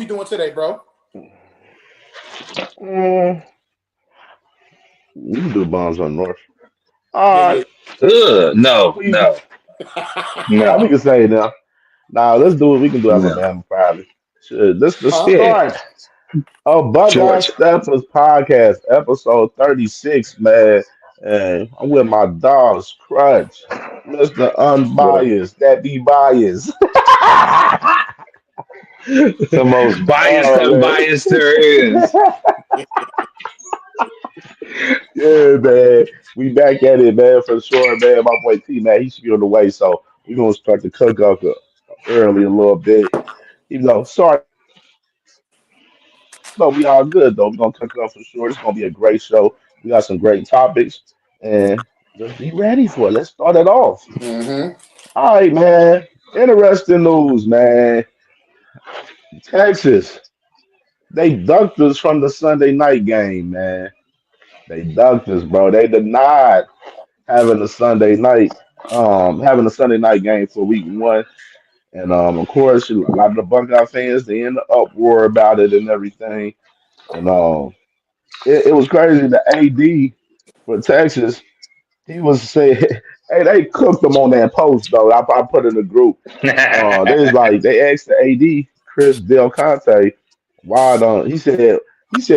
we doing today, bro? We can do Bonds on North. Yeah, All yeah. right. No, We, no, we no, can say it now. Now let's do it. We can do no. Alabama Friday. Shit, let's Huh? Yeah, start a Buckeye Georgia. Steppas podcast, episode 36, man. And I'm with my dogs, Crutch, Mr. What up? Unbiased, that be biased. The most biased Oh man. unbiased there is. Yeah, man. We back at it, man, for sure, man. My boy T, man, he should be on the way, so we're gonna start to cook up early a little bit. Even though, sorry, but we all good though. We're gonna cook up for sure. It's gonna be a great show. We got some great topics, and just be ready for it. Let's start it off. Mm-hmm. All right, man. Interesting news, man. Texas, they ducked us from the Sunday night game, man. They ducked us, bro. They denied having a having a Sunday night game for week one. And of course, a lot of the Buckeye fans they in the uproar about it and everything. And it was crazy. The AD for Texas, he was saying, "Hey, they cooked them on that post though." I put in the group. They was like they asked the AD Chris Del Conte why don't he said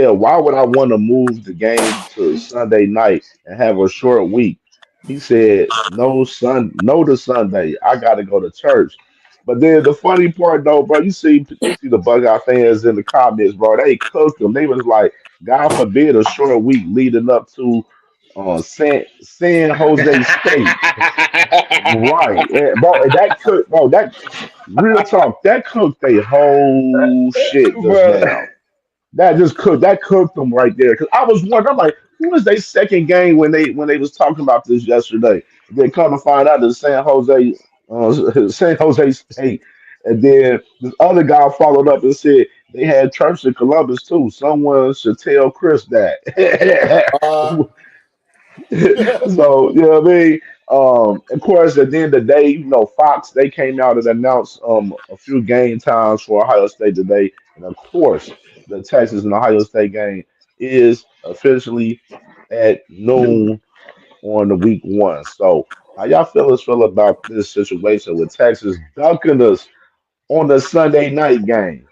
why would I want to move the game to Sunday night and have a short week? He said no to Sunday. I got to go to church. But then the funny part though, bro, you see the Buckeye fans in the comments, bro. They cooked them. They was like, God forbid a short week leading up to San Jose State. Right, bro. And that cooked, bro. That real talk. That cooked a whole shit just Bruh. now. That cooked them right there. Cause I was wondering, I'm like, who was their second game when they was talking about this yesterday? Then come to find out that San Jose State, and then this other guy followed up and said they had church in Columbus too. Someone should tell Chris that. Uh, So, you know what I mean? Of course, at the end of the day, Fox, they came out and announced a few game times for Ohio State today. And of course, the Texas and Ohio State game is officially at noon on the week one. So, how y'all feel about this situation with Texas dunking us on the Sunday night game?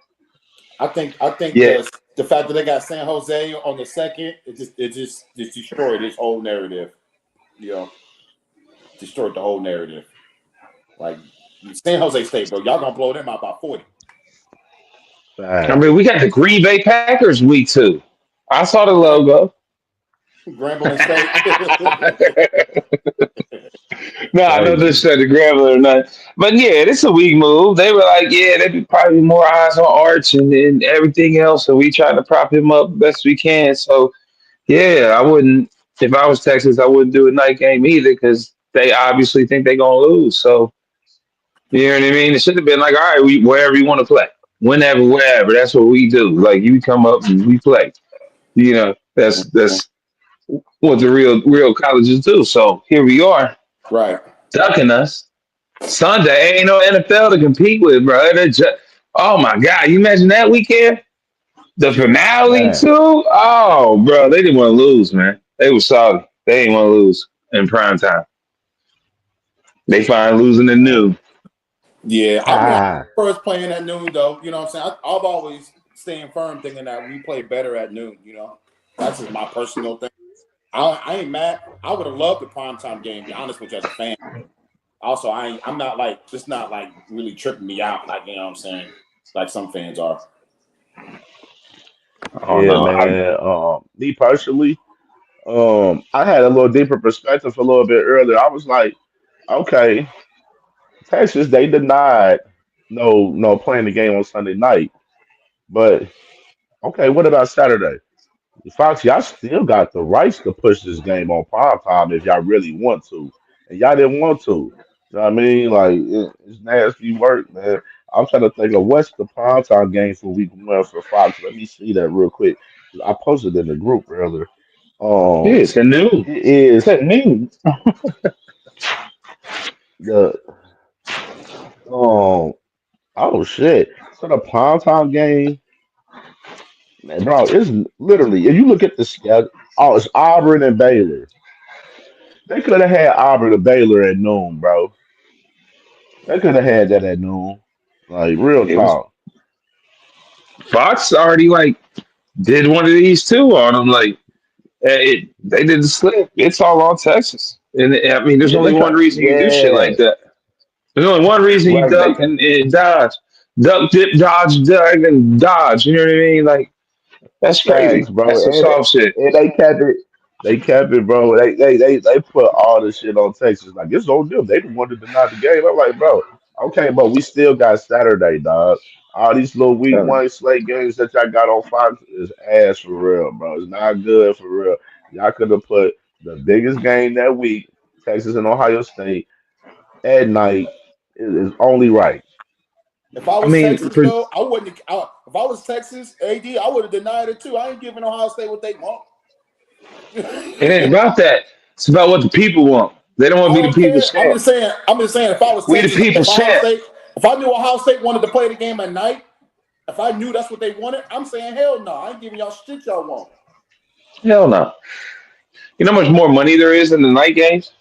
I think Yeah, the fact that they got San Jose on the second, it just destroyed this whole narrative. You know, destroyed the whole narrative. Like San Jose State, bro, y'all gonna blow them out by 40. I Facts. mean, we got the Green Bay Packers week two. I saw the logo. Grambling State. No, I know Crazy. this said the Grambling or not. But yeah, this is a weak move. They were like, yeah, there'd be probably more eyes on Arch and everything else. So we trying to prop him up best we can. So yeah, I wouldn't, if I was Texas, I wouldn't do a night game either because they obviously think they're going to lose. So, you know what I mean? It should have been like, all right, wherever you want to play, whenever, wherever. That's what we do. Like you come up and we play. You know, that's what the real colleges do. So here we are, Right. ducking us. Sunday ain't no NFL to compete with, bro. Oh my God, you imagine that weekend? The finale Man. too? Oh, bro, they didn't want to lose, man. They was sorry. They didn't want to lose in prime time. They find losing the Man. new. Yeah, I Ah. first playing at noon though. You know what I'm saying? I've always staying firm, thinking that we play better at noon. You know, that's just my personal thing. I ain't mad. I would have loved the primetime game. To be honest with you, as a fan. Also, I'm not like it's not like really tripping me out. Like you know what I'm saying? Like some fans are. I don't Yeah, know. man. Me personally, I had a little deeper perspective a little bit earlier. I was like, okay, Texas, they denied no playing the game on Sunday night. But okay, what about Saturday? Fox, y'all still got the rights to push this game on prime time if y'all really want to. And y'all didn't want to. You know what I mean? Like it's nasty work, man. I'm trying to think of what's the prime time game for week one for Fox. Let me see that real quick. I posted in the group earlier. Yeah, Um, it's a new. it It's is a new. the um oh shit. So the prime time game. Man, bro, it's literally if you look at the schedule, oh, it's Auburn and Baylor. They could have had Auburn and Baylor at noon, bro. They could have had that at noon. Like real It was talk. Fox already like did one of these too on them. Like they did the slip. It's all on Texas, and I mean, there's Yeah, only they one cut. reason you do shit Yeah, like that. There's only one reason you right. duck and dodge, duck, dip, dodge, duck, and dodge. You know what I mean? Like that's Facts, crazy. bro. That's some soft shit. And they kept it. They kept it, bro. They put all this shit on Texas. Like it's on them. They the one to deny the game. I'm like, bro, okay, but we still got Saturday, dog. All these little week Um, one slate games that y'all got on Fox is ass for real, bro. It's not good for real. Y'all could have put the biggest game that week, Texas and Ohio State, at night. Is only right. If I I was mean, Texas, though, I wouldn't. If I was Texas, AD, I would have denied it too. I ain't giving Ohio State what they want. it ain't about that. It's about what the people want. They don't want I to be the don't people's care. I'm champ. just saying. I'm just saying. If I was We the Texas, people's champ. If I knew Ohio State wanted to play the game at night, if I knew that's what they wanted, I'm saying hell no. I ain't giving y'all shit y'all want. Hell no. You know how much more money there is in the night games?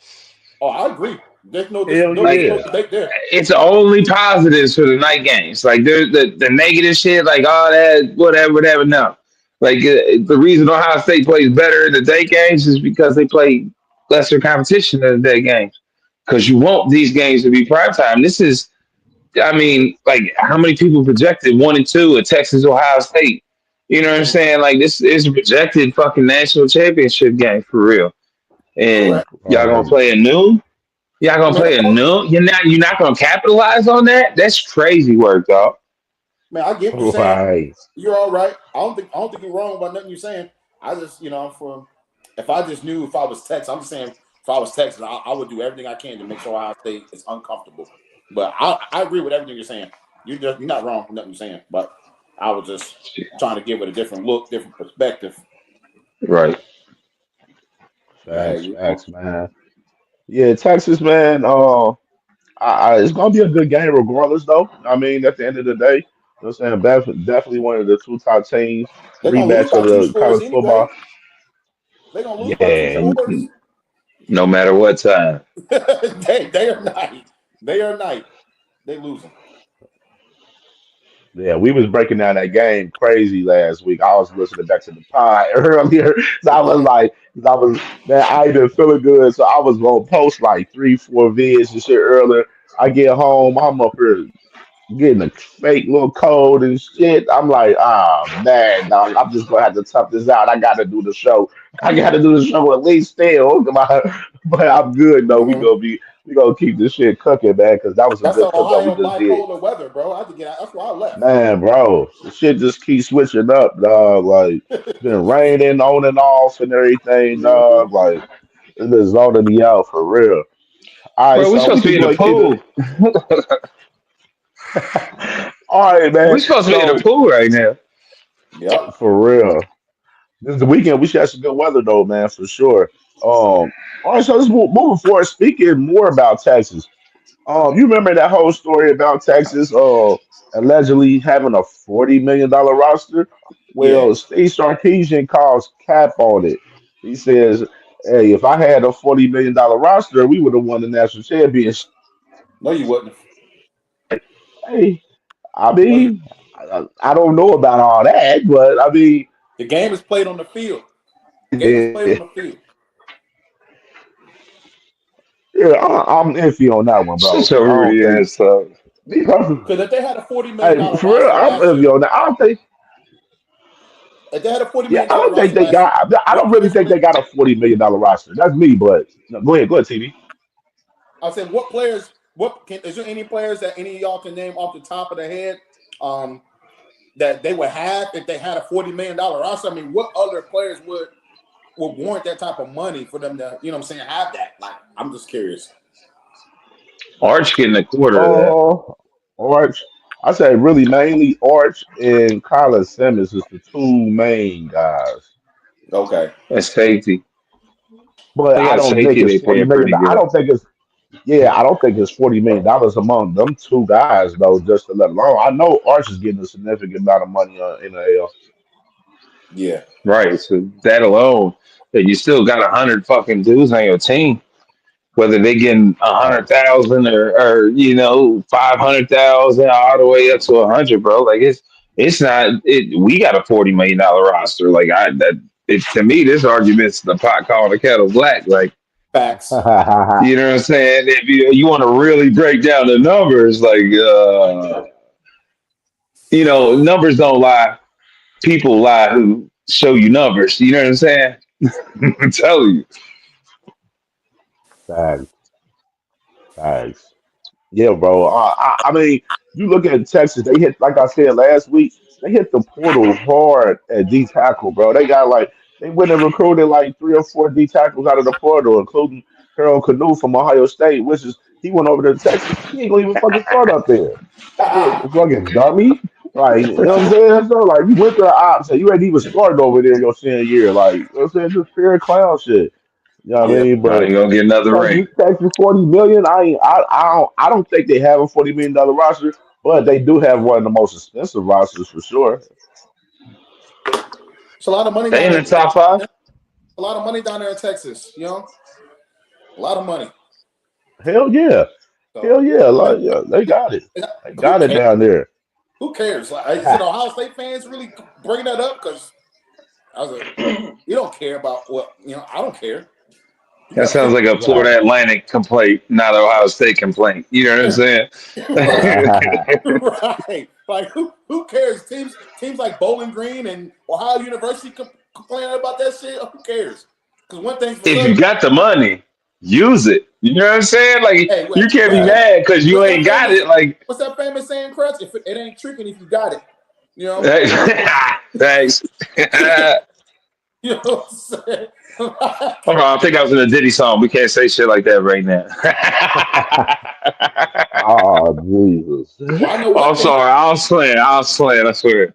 Oh, I agree. There's Hell no Like yeah. debate there. it's only positives for the night games. Like there's the negative shit, like all that, whatever, whatever. No, like the reason Ohio State plays better in the day games is because they play lesser competition in the day games. Because you want these games to be prime time. This is, I mean, like how many people projected 1 and 2 at Texas Ohio State? You know what I'm Mhm. saying? Like this is a projected fucking national championship game for real. And Correct. y'all gonna Right. play a noon? Y'all I gonna mean, play a noon? You're not gonna capitalize on that? That's crazy work, dog. I get what you're saying. Right. You're all right. I don't think you're wrong about nothing you're saying. I just, for if I just knew if I was Texas, I'm just saying if I was Texas, I would do everything I can to make sure Ohio State is uncomfortable. But I agree with everything you're saying. You're not wrong for nothing you're saying. But I was just trying to give it a different look, different perspective. Right. But hey, Facts, facts, man. Yeah, Texas, man. It's gonna be a good game regardless, though. I mean, at the end of the day, you know what I'm saying? Definitely one of the two top teams, they're gonna lose rematch of by two the scores college anyway. football. They're gonna lose by two Yeah, No, scores. no matter what time. Day or night. Day or night. They losing. yeah. We was breaking down that game crazy last week. I was listening back to the pod earlier, so I was like, 'cause I was man, I ain't been feeling good, so I was gonna post like 3, 4 vids and shit earlier. I get home, I'm up here getting a fake little cold and shit. I'm like, ah man, dog, I'm just gonna have to tough this out. I gotta do the show. I gotta do the show at least still. But I'm good though. Mhm. We gonna keep this shit cooking, man, because that was a That's the good cook up we Ohio just did. bipolar weather, bro. I had to get out. That's why I left. Man, bro, the shit just keeps switching up, dog. Like it's been raining on and off and everything, Mhm. dog. Like it's been zoning me out for real. All right, Bro, we so we supposed to can be in go the and keep it. pool. All right, man. We supposed to be in the So pool right now. Yep. for real. This is the weekend. We should have some good weather though, man, for sure. All right, so let's moving forward. Speaking more about Texas. You remember that whole story about Texas allegedly having a $40 million roster? Yeah. Well, Steve Sarkisian calls cap on it. He says, "Hey, if I had a $40 million roster, we would have won the national championship." No, you wouldn't. Hey, I No, you. mean, I don't know about all that, but I mean, The game is played on the field. The game is played yeah, on the field. yeah, I'm iffy on that one, bro. Such a 'Cause I don't Rudy think. ass stuff. Me personally, Because if they had a $40 million hey, for real, roster I'm last iffy year, on that. I don't think. if they had a forty Yeah, million I dollar don't think roster they last year, got. I what don't really players would think they? they got a $40 million roster. That's me, but no, go ahead, TV. I said, what players? Is there any players that any of y'all can name off the top of the head? Um, that they would have if they had a $40 million roster. I mean, what other players would warrant that type of money for them to, what I'm saying, have that? Like, I'm just curious. Arch getting a quarter of that. Oh, Arch. I say really mainly Arch and Kyler Simmons is the two main guys. Okay. That's safety. But They I got a don't think safety it's they 40 paying million. pretty I good. don't think it's yeah. I don't think it's $40 million among them two guys though. Just to let alone, I know Arch is getting a significant amount of money on NIL. Yeah. Right. So that alone, that you still got 100 fucking dudes on your team, whether they getting a hundred Facts. thousand or 500,000 all the way up to 100, bro. Like it's not it. We got a $40 million roster. Like I that it, to me, this argument's the pot calling the kettle black. Like Facts. you know what I'm saying? If you want to really break down the numbers, like numbers don't lie. People lie who show you numbers. You know what I'm saying? I'm telling you. Facts. Facts. Yeah, bro. I mean, you look at Texas. They hit, like I said last week, they hit the portal hard at D tackle, bro. They got like they went and recruited like 3 or 4 D tackles out of the portal, including Harold Canoe from Ohio State, which is he went over to Texas. He ain't gonna even fucking start up there. Shit, fucking dummy. Like, you know what I'm saying? So like you went to the ops and you ain't even started over there your senior year. Like, you know what I'm saying? Just fair clown shit. You know what I Yeah. mean? Now But you gonna get another ring. Texas 40 million. I don't think they have a $40 million roster, but they do have one of the most expensive rosters for sure. It's a lot of money They down in there. the top five. A lot of money down there in Texas. A lot of money. Hell yeah, So hell yeah, like, yeah, they got it. They who got it cares? down there. Who cares? Like, is it Ohio State fans really bringing that up? Because I was like, you don't care about I don't care. You That got sounds 50, like a Right. Florida Atlantic complaint, not an Ohio State complaint. You know what I'm saying? right, right. Like who cares? Teams like Bowling Green and Ohio University complaining about that shit. Who cares? Because one thing's for If you certain. got the money, use it. You know what I'm saying? Like Hey, you can't be hey, mad because you what's that ain't got famous? it. Like What's that famous saying, Crutch? If it ain't tricking, if you got it, you know. thanks. You know what I'm saying? Hold on, I think I was in a Diddy song. We can't say shit like that right now. Oh Jesus. Well, I know Oh, one I'm thing. sorry. I was slaying. I was slaying. I swear.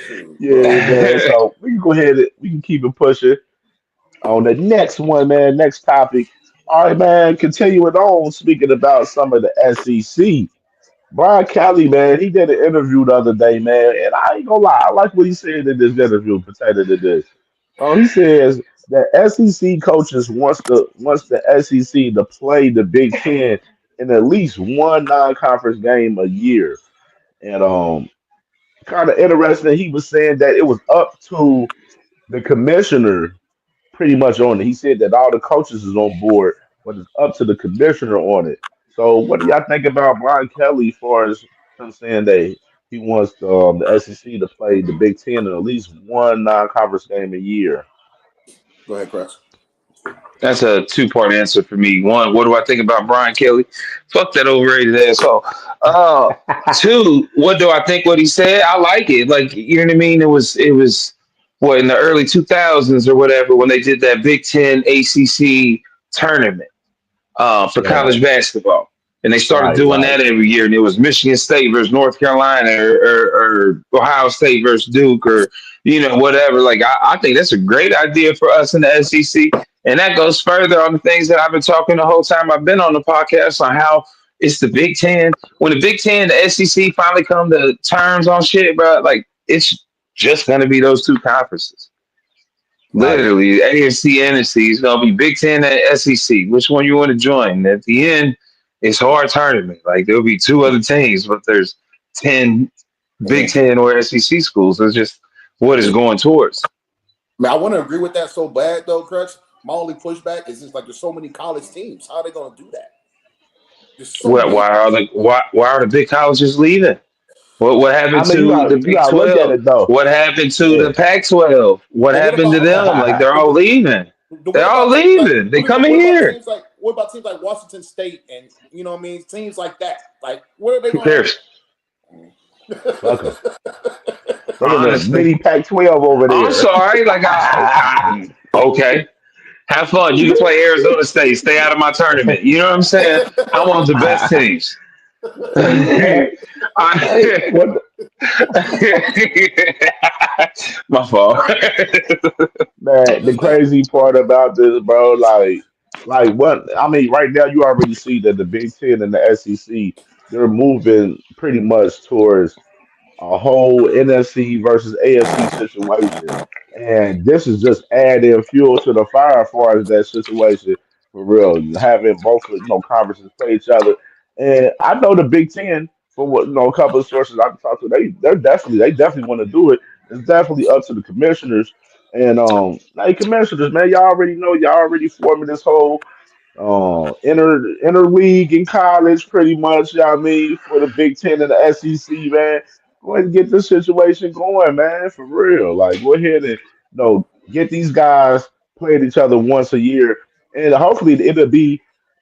Shoot, Yeah, look. man. So we can go ahead and we can keep it pushing on the next one, man. Next topic. All right, man. Continuing on, speaking about some of the SEC. Brian Kelly, man, he did an interview the other day, man, and I ain't gonna lie, I like what he said in this interview pertaining to this. He says that SEC coaches wants the SEC to play the Big Ten in at least one non-conference game a year, and kind of interesting. He was saying that it was up to the commissioner pretty much on it. He said that all the coaches is on board, but it's up to the commissioner on it. So, what do y'all think about Brian Kelly as far as him saying that he wants the SEC to play the Big Ten in at least one non-conference game a year? Go ahead, Crutch. That's a two-part answer for me. One, what do I think about Brian Kelly? Fuck that overrated asshole. Uh, Two, what do I think? What he said, I like it. Like you know what I mean. It was what in the early 2000s or whatever when they did that Big Ten ACC tournament for Yeah, college basketball. And they started right, doing right, that every year. And it was Michigan State versus North Carolina or Ohio State versus Duke or, whatever. Like, I think that's a great idea for us in the SEC. And that goes further on the things that I've been talking the whole time I've been on the podcast on how it's the Big Ten. When the Big Ten, the SEC finally come to terms on shit, bro, like, it's just going to be those two conferences. right. Literally, AFC, NFC is gonna be Big Ten and SEC. Which one you want to join? At the end, it's hard tournament. Like there'll be two other teams, but there's 10 Big Yeah, Ten or SEC schools. It's just what is yeah. going towards. I mean, I want to agree with that so bad though, Crutch. My only pushback is just like there's so many college teams. How are they going to do that? There's so What? many. Why are the big colleges leaving? What I happened mean, you to got the you Big got to look at 12? it though. What happened to Yeah. the Pac-12? What But what happened to about okay? them? Like they're all Who leaving. What They're all about teams like leaving. They coming what about here. teams like Washington State and what I mean teams like that? Like what are they Who going cares? fuck 'em. to? They in the Honestly. mini Pac-12 over I'm there. sorry. Like, okay, have fun. You can play Arizona State. Stay out of my tournament. You know what I'm saying? I want the best teams. Hey man, hey, I- what my fault. man? The crazy part about this, bro, like what? I mean, right now you already see that the Big Ten and the SEC they're moving pretty much towards. a whole NFC versus AFC situation. And this is just adding fuel to the fire as far as that situation for real. Having both conferences play each other. And I know the Big Ten, from what a couple of sources I've talked to, they definitely want to do it. It's definitely up to the commissioners. And hey commissioners, man, y'all already forming this whole interleague in college, pretty much. You know what I mean, for the Big Ten and the SEC, man. Go ahead and get this situation going, man, for real. Like, go ahead and get these guys playing each other once a year, and hopefully it'll be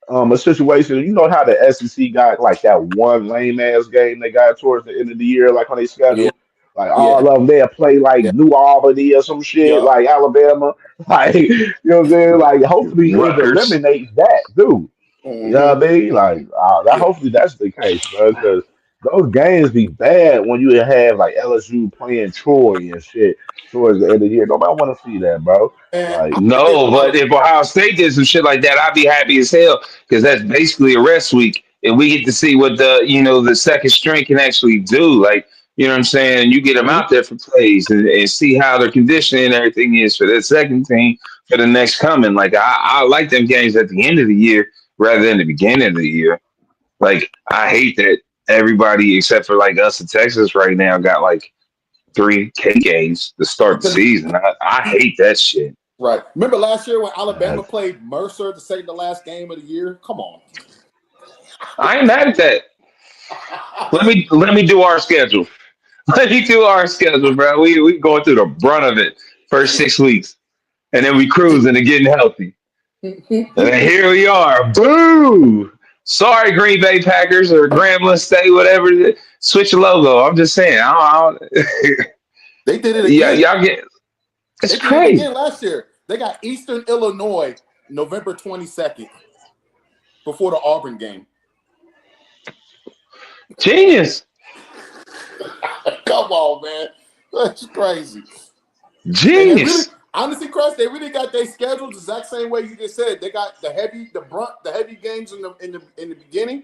a situation. You know how the SEC got like that one lame ass game they got towards the end of the year, like on their Yeah, schedule. Like yeah, all of them, they'll play like yeah, New Albany or some shit, yup. like Alabama. Like, you know what I'm saying? Like, hopefully it Rutgers. eliminates that, dude. You know Hmm. what I mean? Like, that Yeah, hopefully that's the case, bro. Because those games be bad when you have like LSU playing Troy and shit towards the end of the year. Nobody want to see that, bro. and Like, I'm gonna be No, but honest. if Ohio State did some shit like that, I'd be happy as hell because that's basically a rest week, and we get to see what the second string can actually do. Like, you know what I'm saying? You get them mhm. out there for plays and see how their conditioning and everything is for that second team for the next coming. Like, I like them games at the end of the year rather than the beginning of the year. Like, I hate that everybody except for like us in Texas right now got like 3K games to start the season. I hate that shit. Right. Remember last year when Alabama That's played Mercer to say the last game of the year? Come on. I ain't mad at that. Let me do our schedule. Let me do our schedule, bro. We going through the brunt of it first 6 weeks, and then we cruising and getting healthy. And then here we are. Boo! Sorry, Green Bay Packers or Grambling State, whatever. Switch your logo. I'm just saying. They did it Yeah, again. y'all get. It's They did it crazy. again last year. They got Eastern Illinois November 22nd before the Auburn game. Genius. Come on, man. That's crazy. And they really, Genius. honestly, Chris, they really got their schedule the exact same way you just said. They got the heavy games in the beginning,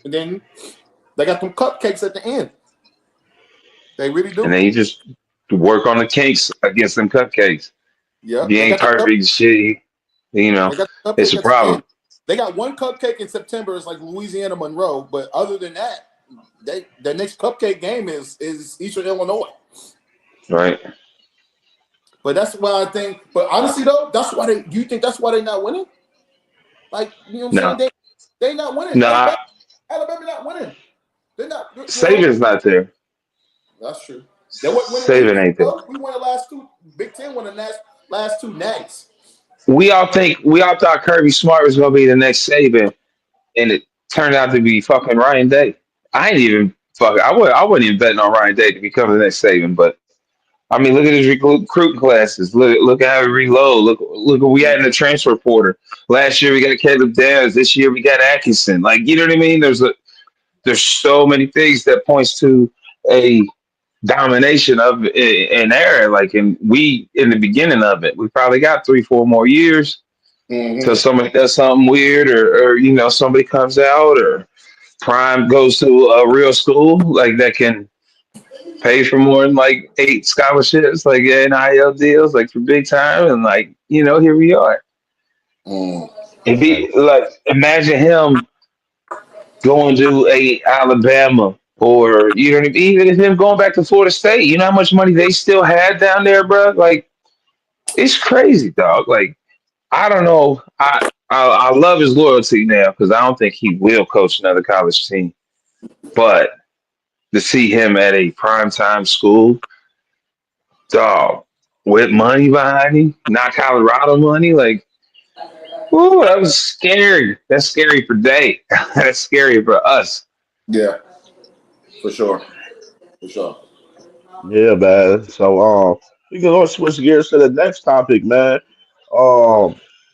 and then they got them cupcakes at the end. They really And do. then you just work on the kinks against them cupcakes. If Yep, you ain't perfect, shit, they got the it's cupcake a at the end. problem. They got one cupcake in September. It's like Louisiana Monroe, but other than that, the next cupcake game is Eastern Illinois. Right. But that's why I think. But honestly, though, that's why they. Do you think that's why they're not winning? Like, you know what I'm saying? No. They not winning. No, Alabama not winning. They're not. Saban's not there. That's true. They weren't winning Saban anything. ain't there. Though. We won the last two. Big Ten won the last two nags. We all thought Kirby Smart was gonna be the next Saban, and it turned out to be fucking Ryan Day. I ain't even fuck. I wasn't even betting on Ryan Day to become the next Saban, but I mean, look at his recruiting classes. Look at how he reload. Look what we had in the transfer portal. Last year we got Caleb Downs. This year we got Atkinson. Like, you know what I mean? There's so many things that points to a domination of an era. Like, and we in the beginning of it, we probably got 3-4 more years till Mm-hmm. somebody does something weird, or somebody comes out, or Prime goes to a real school like that can pay for more than like 8 scholarships, like NIL deals, like for big time, and like here we are. Mm. If he facts. like, imagine him going to a Alabama, or even if him going back to Florida State. You know how much money they still had down there, bro? Like, it's crazy, dog. Like, I don't know. I love his loyalty now because I don't think he will coach another college team. But to see him at a primetime school, dog, with money behind him, not Colorado money, like, ooh, that was scary. That's scary for Day. That's scary for us. Yeah, for sure. For sure. Yeah, man. So, we can go switch gears to the next topic, man.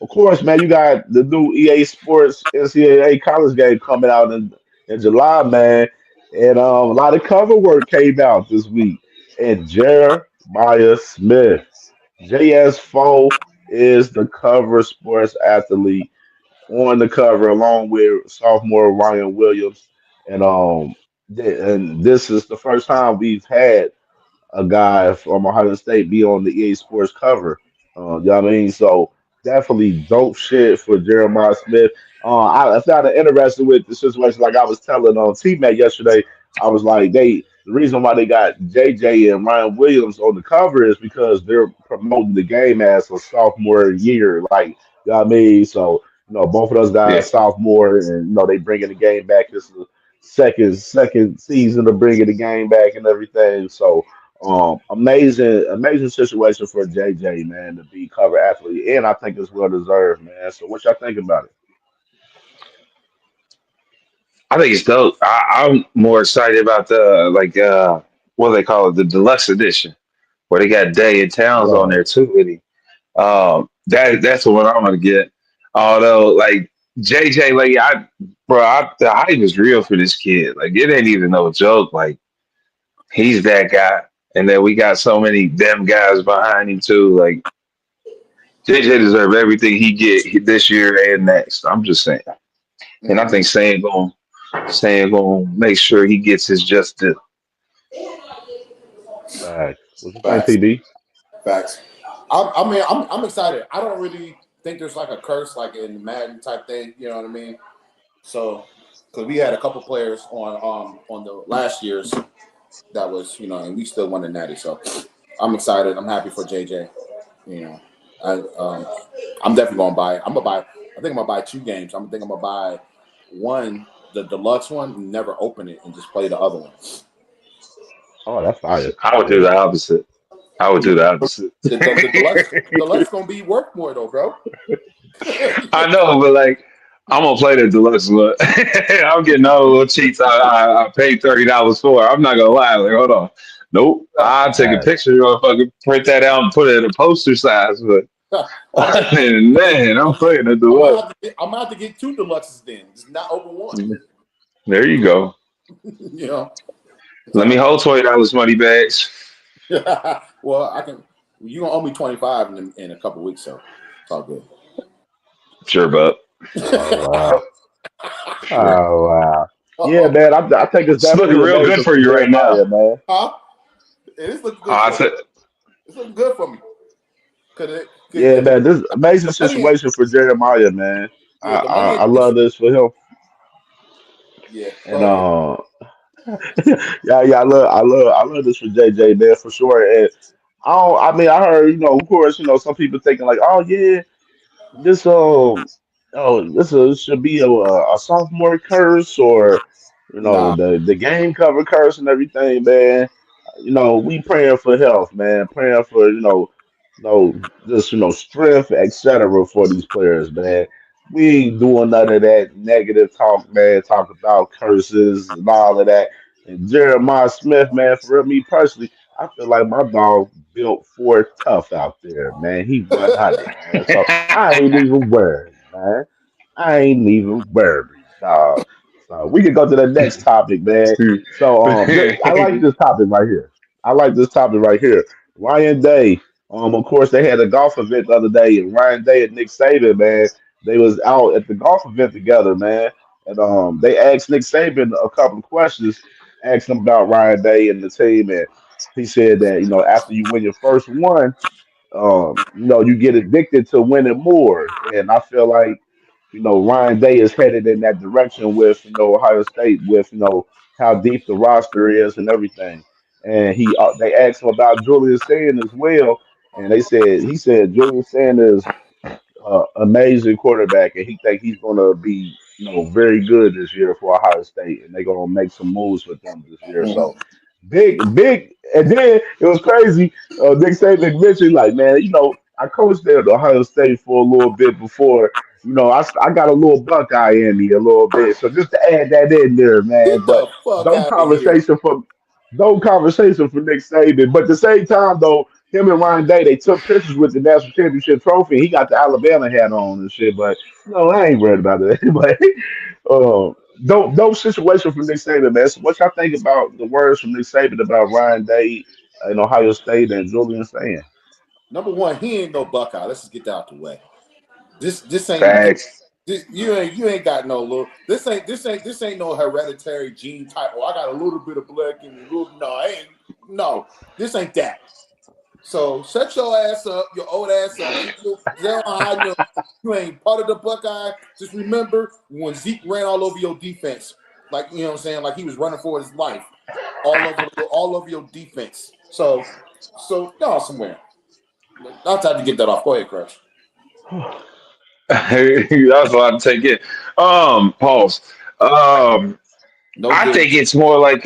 Of course, man, you got the new EA Sports NCAA college game coming out in July, man, and a lot of cover work came out this week. And Jeremiah Smith, JS4, is the cover sports athlete on the cover, along with sophomore Ryan Williams and and this is the first time we've had a guy from Ohio State be on the EA Sports cover. You know what I mean? So definitely dope shit for Jeremiah Smith. I found it interesting with the situation. Like I was telling on T-Mac yesterday, I was like, the reason why they got JJ and Ryan Williams on the cover is because they're promoting the game as a sophomore year. Like, you know what I mean? So, both of those Yeah, guys sophomore, and they bringing the game back. This is the second season of bringing the game back and everything. So amazing situation for JJ, man, to be cover athlete, and I think it's well deserved, man. So what y'all think about it? I think it's dope. I'm more excited about the what do they call it, the deluxe edition, where they got Day and Towns on there Bro, too with him. That's the one I'm gonna get. Although like JJ, like the hype is real for this kid. Like it ain't even no joke. Like he's that guy, and then we got so many them guys behind him too. Like JJ deserves everything he get this year and next. I'm just saying, and I Mm-hmm. think saying gonna make sure he gets his just due. facts. What you think, Facts. TD? Facts. I mean, I'm excited. I don't really think there's like a curse like in Madden type thing. You know what I mean? So, because we had a couple players on the last year's that was and we still won the Natty. So, I'm excited. I'm happy for JJ. You know, I I'm definitely gonna buy it. I'm gonna buy. I think I'm gonna buy two games. I'm gonna buy one, the deluxe one, and never open it and just play the other one. Oh, that's fire. I would do Yeah. the opposite. I would do the opposite. The deluxe gonna be worth more though, bro. I know, but like I'm gonna play the deluxe one. I'm getting all the little cheats I paid $30 for. I'm not gonna lie. Like, hold on. Nope. I'll take a Facts. picture or fucking print that out and put it in a poster size. But I might, man, I'm playing the I might deluxe. have to get, I might have to get two deluxes then, just not open one. There you go. you know, Let me so hold $20 money bags. well, I can. You gonna owe me 25 in a couple weeks, so it's all good. Sure, bub. Oh wow. Sure. Oh wow. Yeah, Uh-oh. man. I think it's It's looking definitely real good amazing for for you right Jeremiah, now. man. Huh? It is looking good I for me. said, It's looking good for me. Yeah, man. This amazing The money ain't. situation for Jeremiah, man. I Yeah, the money I, ain't I the issue. love this for him, Yeah, and go ahead. yeah, I love this for JJ, man, for sure. And I mean, I heard, of course, some people thinking like, oh yeah, this should be a sophomore curse, or Nah. the game cover curse and everything, man. We praying for health, man, praying for just strength, etc. for these players, man. We ain't doing none of that negative talk, man. Talk about curses and all of that. And Jeremiah Smith, man, for me personally, I feel like my dog built for tough out there, man. He 100, man. So I ain't even worried, man. I ain't even worried, dog. So we can go to the next topic, man. So I like this topic right here. I like this topic right here. Ryan Day. Of course, they had a golf event the other day, and Ryan Day and Nick Saban, man, they was out at the golf event together, man. And they asked Nick Saban a couple of questions, asked him about Ryan Day and the team, and he said that after you win your first one, you get addicted to winning more. And I feel like, Ryan Day is headed in that direction with, Ohio State, with, how deep the roster is and everything. And they asked him about Julian Sand as well. And he said Julian Sand is amazing quarterback, and he think he's going to be, very good this year for Ohio State, and they're going to make some moves with them this year. So Mhm. big, and then it was crazy. Nick Saban mentioned, like, man, I coached there at Ohio State for a little bit before. I got a little Buckeye in me a little bit, so just to add that in there, man. Get But the fuck no out of here. conversation for no conversation for Nick Saban. But at the same time, though, him and Ryan Day, they took pictures with the national championship trophy. He got the Alabama hat on and shit. But no, I ain't worried about that. But no situation for Nick Saban, man. So what y'all think about the words from Nick Saban about Ryan Day in Ohio State and Julian saying? Number one, he ain't no Buckeye. Let's just get that out the way. This ain't Facts. You ain't got no little. This ain't no hereditary gene type. Oh, I got a little bit of black in me. No, this ain't that. So shut your ass up, your old ass up. You ain't part of the Buckeye. Just remember when Zeke ran all over your defense, like you know what I'm saying, like he was running for his life, all over your defense. So no, somewhere. I'll try to get that off. Go ahead, Crush. That's a lot to take in. Pause. No I think digs. it's more like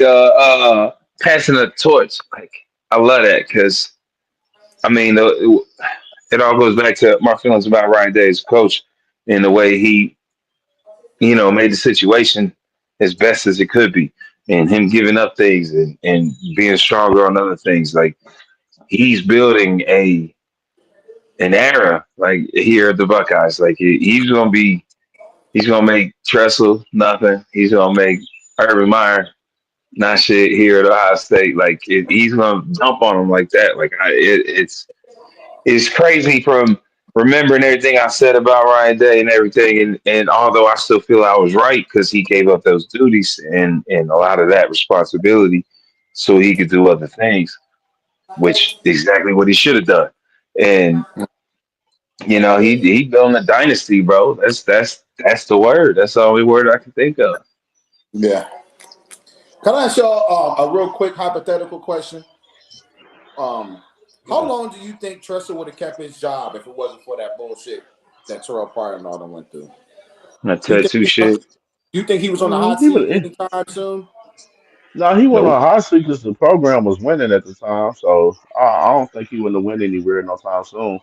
passing a torch. Like I love that because I mean it all goes back to my feelings about Ryan Day as a coach and the way he made the situation as best as it could be, and him giving up things and being stronger on other things. Like he's building an era like here at the Buckeyes. Like he's gonna make Tressel nothing. He's gonna make Urban Meyer not shit here at Ohio State. Like he's gonna dump on him like that. Like it's crazy from remembering everything I said about Ryan Day and everything. And although I still feel I was right because he gave up those duties and a lot of that responsibility so he could do other things, which exactly what he should have done. And he built a dynasty, bro. That's the word. That's the only word I can think of. Yeah. Can I ask y'all a real quick hypothetical question? How long do you think Tressel would have kept his job if it wasn't for that bullshit that Terrell Pryor and all them went through? That Do you think tattoo shit. he was on the hot He seat would. anytime soon? No, he went Nope. on hot streak because the program was winning at the time. So I don't think he wouldn't win anywhere no time soon.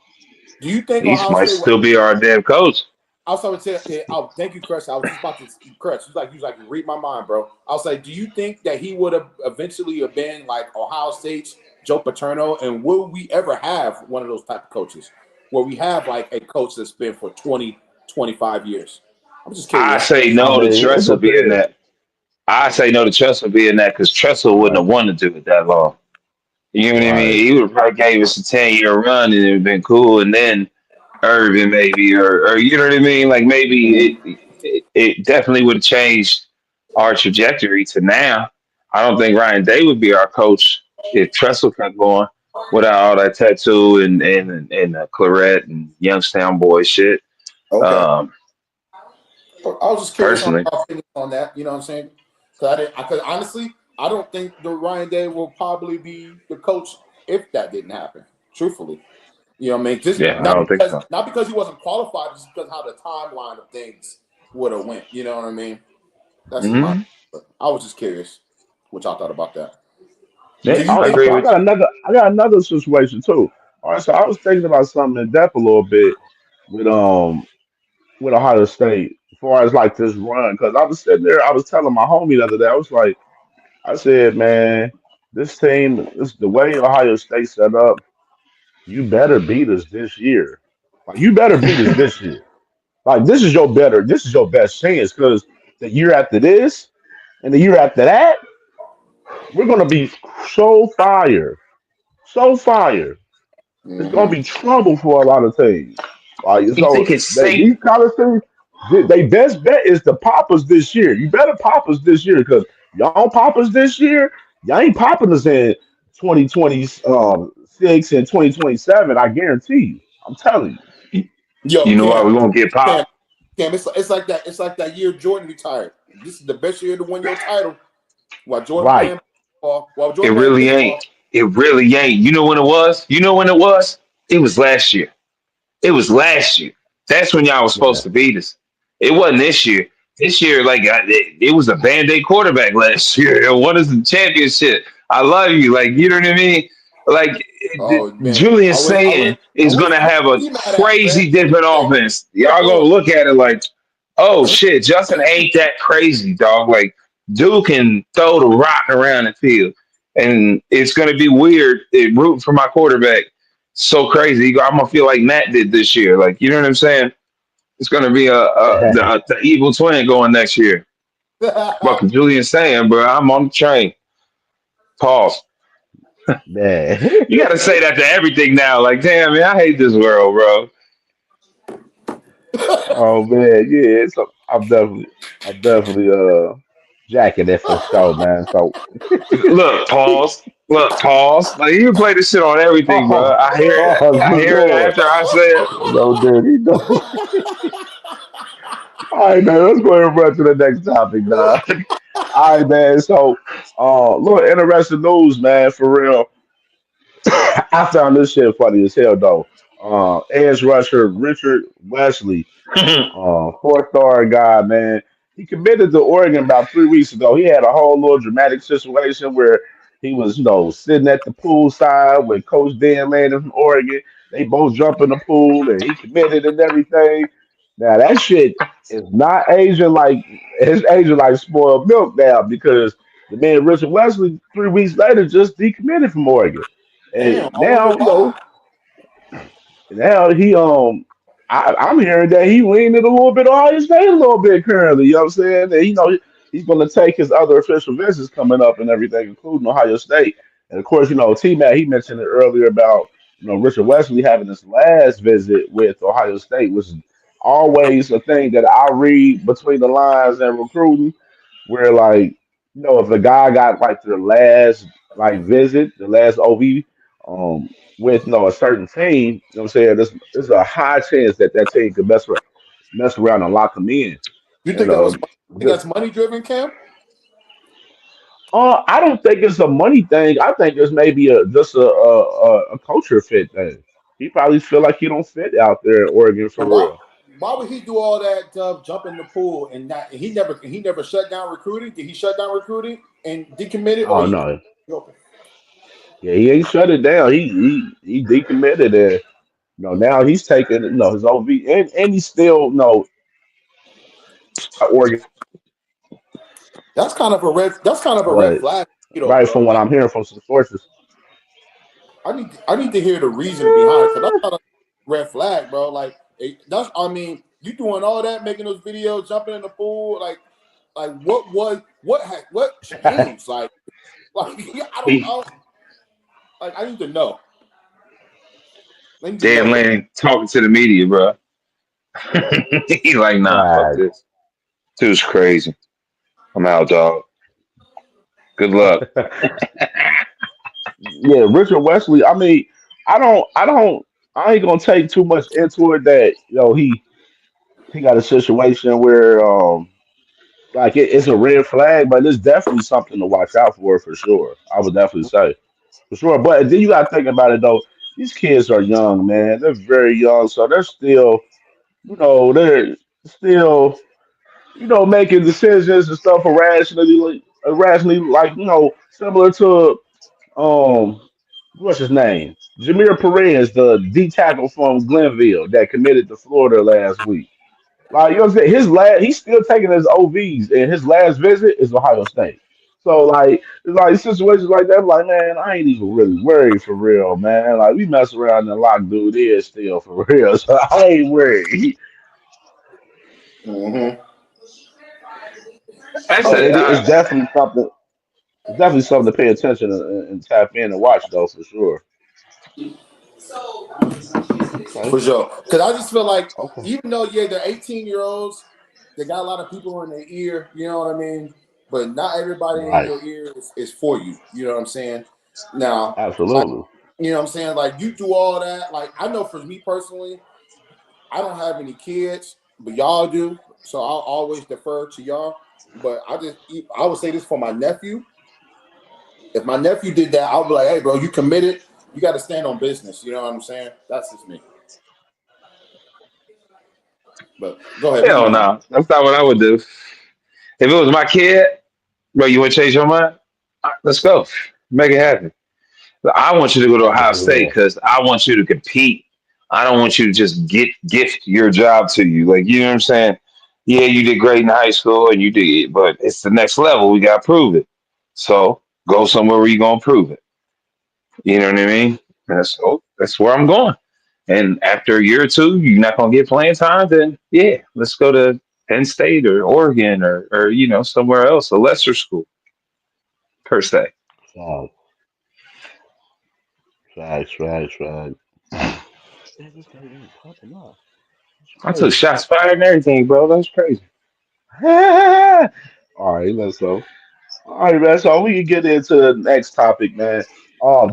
Do you think He Ohio might State would? still be our damn coach. I was going to tell you, oh, thank you, Chris. I was just about to, Chris, you was like, read my mind, bro. I was like, do you think that he would have eventually have been like Ohio State's Joe Paterno? And will we ever have one of those type of coaches where we have like a coach that's been for 20, 25 years? I'm just I curious. say I no to mean, it Tressel being depends. that. I say no to Tressel being that because Tressel wouldn't Right, have wanted to do it that long. You know what I mean? right. He would have probably gave us a 10-year run and it would have been cool. And then Irvin maybe, or you know what I mean? Like maybe Mhm. it definitely would have changed our trajectory to now. I don't think Ryan Day would be our coach if Tressel kept going without all that tattoo and claret and Youngstown boy shit. Okay. Um, I was just curious on personally, our opinion on that. You know what I'm saying? Because honestly, I don't think the Ryan Day will probably be the coach if that didn't happen. Truthfully, you know what I mean? Just yeah, I don't think so. not because he wasn't qualified, just because how the timeline of things would have went. You know what I mean? That's just my. Hmm. I was just curious what y'all thought about that. Do Yeah, you I think? agree So I with got another situation too. All right, so I was thinking about something in depth a little bit with with Ohio State as far as like this run because I was sitting there, I was telling my homie the other day, I was like, I said, man, this team, this the way Ohio State set up. You better beat us this year. Like you better beat us this year. Like this is your best chance because the year after this and the year after that, we're gonna be so fire, so fire. It's gonna Mm-hmm. be trouble for a lot of teams. Like you. so, Think it's safe? these college teams, they best bet is to pop us this year. You better pop us this year because y'all don't pop us this year. Y'all ain't popping us in 2026 and 2027. I guarantee you. I'm telling you. Yo, You know why Cam, we won't get Cam, popped? Cam. It's like that. It's like that year Jordan retired. This is the best year to win your title. While Jordan Right. playing ball, while It Jordan playing really baseball. ain't. It really ain't. You know when it was? You know when it was? It was last year. It was last year. That's when y'all was supposed Yeah. to beat us. It wasn't this year. This year, like it was a band-aid quarterback last year. It won us the championship. I love you. Like you know what I mean? Like Oh man, Julian saying is gonna have a what you mad at, man? crazy different Hey, offense. hey, Y'all gonna Bull. look at it like, oh shit, Justin ain't that crazy, dog. Like dude can throw the rock around the field. And it's gonna be weird rooting for my quarterback so crazy. I'm gonna feel like Matt did this year. Like you know what I'm saying? It's gonna be the evil twin going next year. Fucking Julian saying, bro, I'm on the train. Pause. Man. You gotta say that to everything now. Like, damn, man, I hate this world, bro. Oh man, yeah. So I'm definitely jacking it for sure, man. So Look, pause. Look, pause. Like you play this shit on everything, bro. oh, I hear it. pause I for hear it sure. after I say it. No dirty. No. All right, man. Let's go ahead and run to the next topic, dog. All right, man. So, little interesting news, man. For real, I found this shit funny as hell, though. Edge rusher Richard Wesley, 4-star guy, man. He committed to Oregon about 3 weeks ago. He had a whole little dramatic situation where he was, sitting at the pool side with Coach Dan Lanning from Oregon. They both jump in the pool and he committed and everything. Now that shit is not Asian like it's Asian like spoiled milk now because the man Richard Wesley 3 weeks later just decommitted from Oregon. And Damn, I wonder now, why. now I'm hearing that he leaning a little bit on his State a little bit currently. You know what I'm saying? And he's going to take his other official visits coming up and everything, including Ohio State. And of course, T Mac he mentioned it earlier about Richard Wesley having his last visit with Ohio State, which is always a thing that I read between the lines and recruiting, where like if a guy got like their last like visit, the last OV. With a certain team, what I'm saying, there's a high chance that that team could mess around and lock them in. You You think that was? know, You think just that's money driven, Cam? I don't think it's a money thing. I think it's maybe just a culture fit thing. He probably feel like he don't fit out there in Oregon for But why? real. Why would he do all that jump in the pool and not? He never shut down recruiting. Did he shut down recruiting and decommitted, or Oh he? no, yeah, he ain't shut it down. He decommitted and now he's taking his OV and he's still Oregon, That's kind of a red. That's kind of a red but flag, right bro. from what Like I'm hearing from some sources. I need to hear the reason behind it because that's not a red flag, bro. Like that's I mean, you doing all that, making those videos, jumping in the pool, like what changed? Like I don't he know. Like I need to know. I need to know, Dan bro. Lanning talking to the media, bro. He like, nah, fuck Right. this. Dude's crazy. I'm out, dog. Good luck. Yeah, Richard Wesley. I mean, I ain't gonna take too much into it that he got a situation where like it's a red flag, but it's definitely something to watch out for sure. I would definitely say for sure. But then you got to think about it though. These kids are young, man. They're very young, so they're still making decisions and stuff irrationally, like similar to what's his name? Jameer Perez, the D tackle from Glenville that committed to Florida last week. Like what I'm saying, he's still taking his OVs, and his last visit is Ohio State. So like it's like situations like that, I'm like man, I ain't even really worried for real, man. Like we mess around and lock dude is still for real, so I ain't worried. Mm-hmm. That's But a, it's definitely something. It's definitely something to pay attention and tap in and watch though for sure. Okay. For sure. Because I just feel like Okay. even though they're 18-year-olds, they got a lot of people in their ear. You know what I mean? But not everybody in Right. your ear is for you. You know what I'm saying? Now, like Absolutely. you know what I'm saying? Like you do all that. Like I know for me personally, I don't have any kids, but y'all do. So I'll always defer to y'all. But I would say this for my nephew. If my nephew did that, I would be like, hey, bro, you committed. You got to stand on business. You know what I'm saying? That's just me. But go ahead. What you hell mean? no. That's not what I would do. If it was my kid, bro, you want to change your mind? Let's go. Make it happen. I want you to go to Oh, Ohio for State real. because I want you to compete. I don't want you to just gift your job to you. Like, you know what I'm saying? Yeah, you did great in high school and you did, but it's the next level. We got to prove it. So go somewhere where you're going to prove it. You know what I mean? That's where I'm going. And after a year or two, you're not going to get playing time, then yeah, let's go to Penn State or Oregon or somewhere else, a lesser school per se. Facts, facts. Man, this thing ain't popping up. It's I took crazy. shots fired and everything, bro. That's crazy. All right, let's go. All right, man. So we can get into the next topic, man.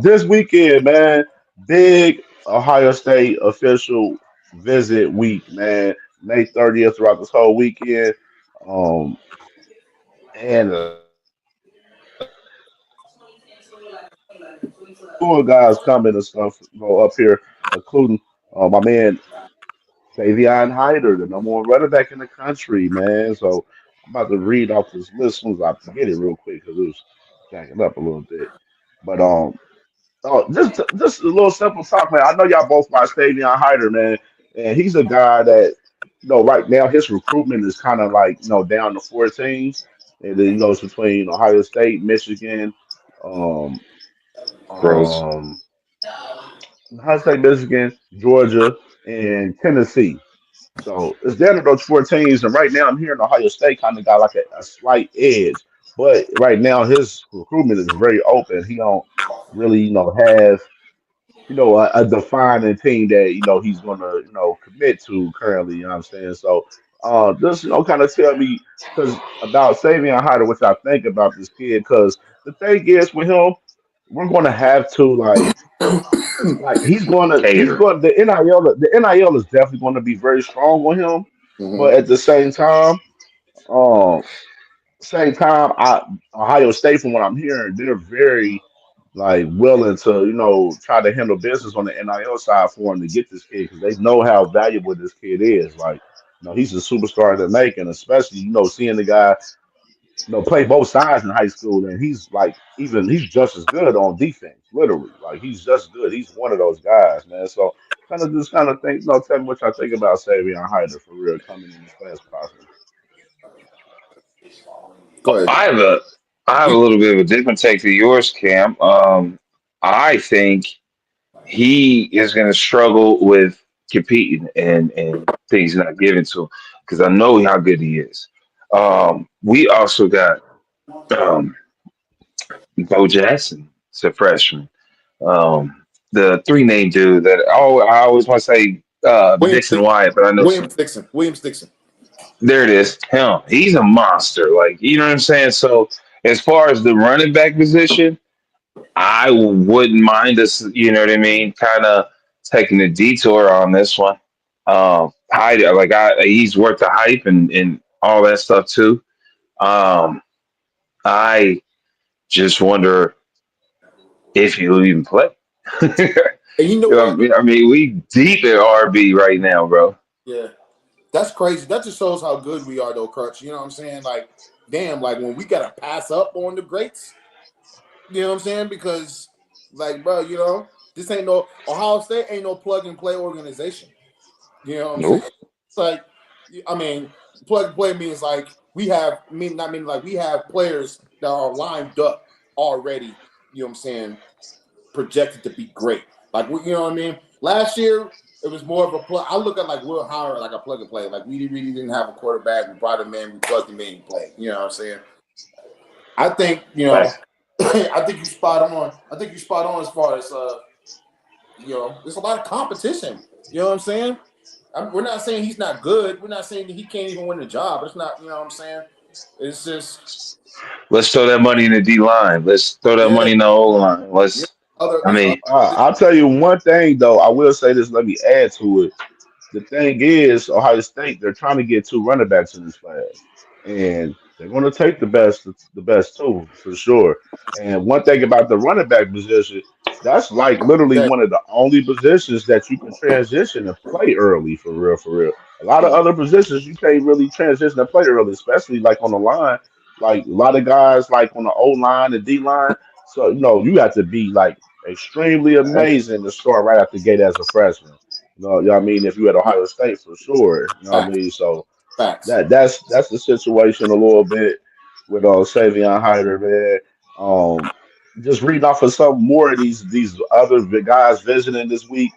This weekend, man, big Ohio State official visit week, man. May 30th throughout this whole weekend. Um, and tour guys coming and stuff up here, including my man Savion Hyder, the number one running back in the country, man. So I'm about to read off this list as soon as I get it real quick because it was jacking up a little bit. But just a little simple talk, man. I know y'all both watch Savion Hyder, man, and he's a guy that right now his recruitment is kind of like down to 4 teams, and then it's between Ohio State, Michigan, um, Gross. um, Ohio State, Michigan, Georgia, and Tennessee. So it's down to those 4 teams, and right now I'm hearing Ohio State kind of got like a slight edge, but right now his recruitment is very open. He don't really have a defining team that he's gonna commit to currently. You know what I'm saying? So just kind of tell me because about Savion Hyder, what I think about this kid. Because the thing is with him, we're gonna have to like he's Cater. going the NIL is definitely going to be very strong on him, but Mm-hmm. at the um same time, Ohio State, from what I'm hearing, they're very willing to try to handle business on the NIL side for him to get this kid because they know how valuable this kid is. Like he's a superstar in the making, especially seeing the guy play both sides in high school, and he's he's just as good on defense, literally. Like he's just good. He's one of those guys, man. So kind of think, tell me what y'all think about Savion Hyder for real coming in this class possibly. Go ahead. I have a I have a little bit of a different take to yours, Cam. I think he is going to struggle with competing and things not given to him because I know how good he is. We also got um, Bo Jackson, it's a freshman. The three name dude that I always want to say William Dixon Dixon. Wyatt, but I know William some. Dixon. William Dixon. There it is. Him. He's a monster. Like you know what I'm saying. So as far as the running back position, I wouldn't mind us. You know what I mean? Kind of taking a detour on this one. Hyde, he's worth the hype and all that stuff too. Um, I just wonder if he'll even play. And you know what? I mean, we deep at RB right now, bro. Yeah. That's crazy. That just shows how good we are, though, Crutch. You know what I'm saying? Like, damn, like when we gotta pass up on the greats, you know what I'm saying? Because, like, bro, this ain't no Ohio State ain't no plug and play organization. You know what I'm saying? Nope. It's like, I mean, plug and play means like we have, not mean like we have players that are lined up already. You know what I'm saying? Projected to be great. Like, you know what I mean? Last year, it was more of a plug. I look at like Will Howard like a plug and play. Like we really didn't have a quarterback. We brought him in. We plugged him in. He played. You know what I'm saying? I think Facts. I think you spot on. I think you spot on as far as there's a lot of competition. You know what I'm saying? We're not saying he's not good. We're not saying that he can't even win the job. It's not. You know what I'm saying? It's just Let's throw that money in the D line. Let's throw that yeah, money in the O line. yeah. I There's other. mean, I'll tell you one thing though. I will say this. Let me add to it. The thing is, Ohio State, they're trying to get 2 running backs in this class, and they're going to take the best 2 for sure. And one thing about the running back position, that's like literally That, one of the only positions that you can transition and play early for real, for real. A lot of yeah, other positions you can't really transition and play early, especially like on the line. Like a lot of guys, like on the O line and D line. So you have to be like extremely amazing to start right out the gate as a freshman. You know what I mean? If you at Ohio State for sure. You know what I facts, mean? So facts. that's the situation a little bit with Savion Hyder, man. Just reading off of some more of these other guys visiting this week.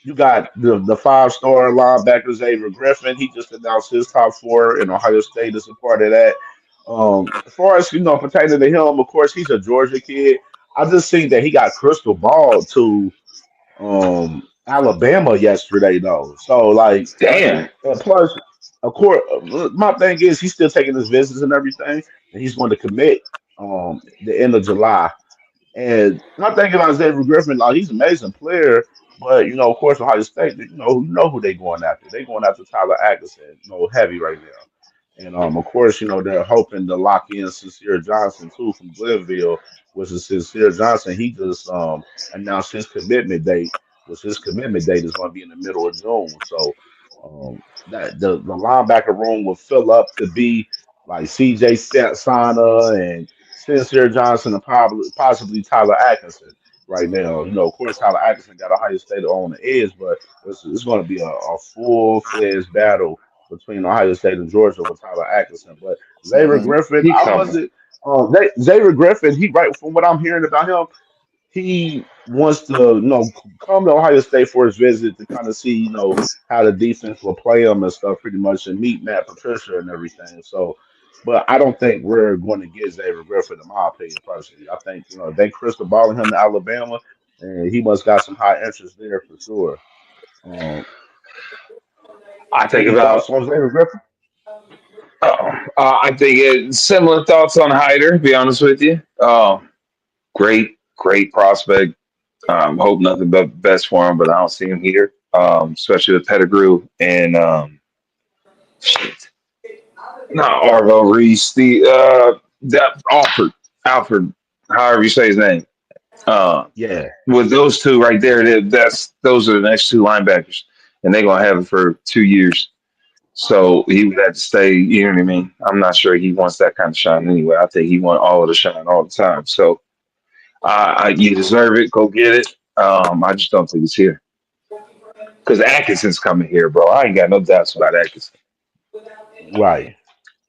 You got the 5-star linebacker Xavier Griffin. He just announced his top 4, and Ohio State is a part of that. As far as pertaining to him, of course, he's a Georgia kid. I just seen that he got crystal ball to Alabama yesterday though. So like, Damn. and plus, of course, my thing is he's still taking his visits and everything, and he's going to commit the end of July. And I'm thinking about Xavier Griffin, like he's an amazing player, but of course, Ohio State, you know who they going after. They going after Tyler Atkinson, heavy right now. And of course, they're hoping to lock in Sincere Johnson too from Glenville, which is Sincere Johnson. He just announced his commitment date, which his commitment date is going to be in the middle of June. So that the linebacker room will fill up to be like CJ Sana and Sincere Johnson and possibly Tyler Atkinson right now. Of course, Tyler Atkinson got Ohio State on the edge, but it's going to be a full fledged battle between Ohio State and Georgia with Tyler Atkinson. But Xavier Mhm. Griffin, He I coming. wasn't. Xavier Griffin, he right from what I'm hearing about him, he wants to come to Ohio State for his visit to kind of see how the defense will play him and stuff pretty much and meet Matt Patricia and everything. So, but I don't think we're going to get Xavier Griffin in my opinion personally. I think they crystal balling him to Alabama and he must got some high interest there for sure. Um, I think any about. thoughts on Xavier Griffin? I think similar thoughts on Hyder. To be honest with you, great prospect. Hope nothing but best for him, but I don't see him here. Especially with Pettigrew and shit. Not Arvo Reese. That Alfred, however you say his name. Uh, Yeah, with those two right there, those are the next two linebackers, and they're gonna have it for 2 years. So he would have to stay. You know what I mean? I'm not sure he wants that kind of shine anyway. I think he want all of the shine all the time. So you deserve it. Go get it. I just don't think it's here because Atkinson's coming here, bro. I ain't got no doubts about Atkinson. right.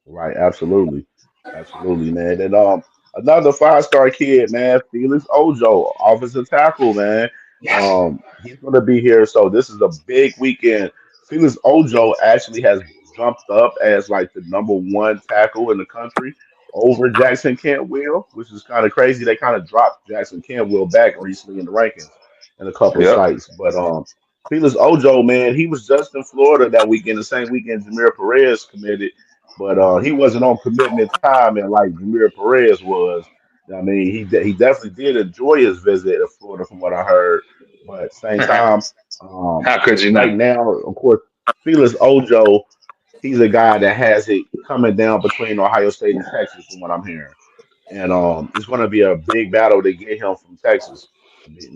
Right, absolutely, absolutely, man. And another five-star kid, man, Felix Ojo, offensive tackle, man. Yes. He's gonna be here, so this is a big weekend. Felix Ojo actually has jumped up as like the number one tackle in the country over Jackson Cantwell, which is kind of crazy. They kind of dropped Jackson Cantwell back recently in the rankings in a couple of Yep. sites, but Felix Ojo, man, he was just in Florida that weekend, the same weekend Jameer Perez committed but he wasn't on commitment time and like Jameer Perez was. I mean, he definitely did enjoy his visit to Florida, from what I heard. But at the same time, um, How could you right not? now, of course, Felix Ojo, he's a guy that has it coming down between Ohio State and Texas, from what I'm hearing. And it's going to be a big battle to get him from Texas.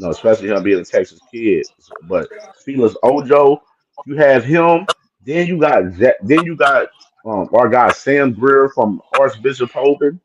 Especially him being a Texas kid. But Felix Ojo, you have him. Then you got our guy Sam Greer from Archbishop Hogan.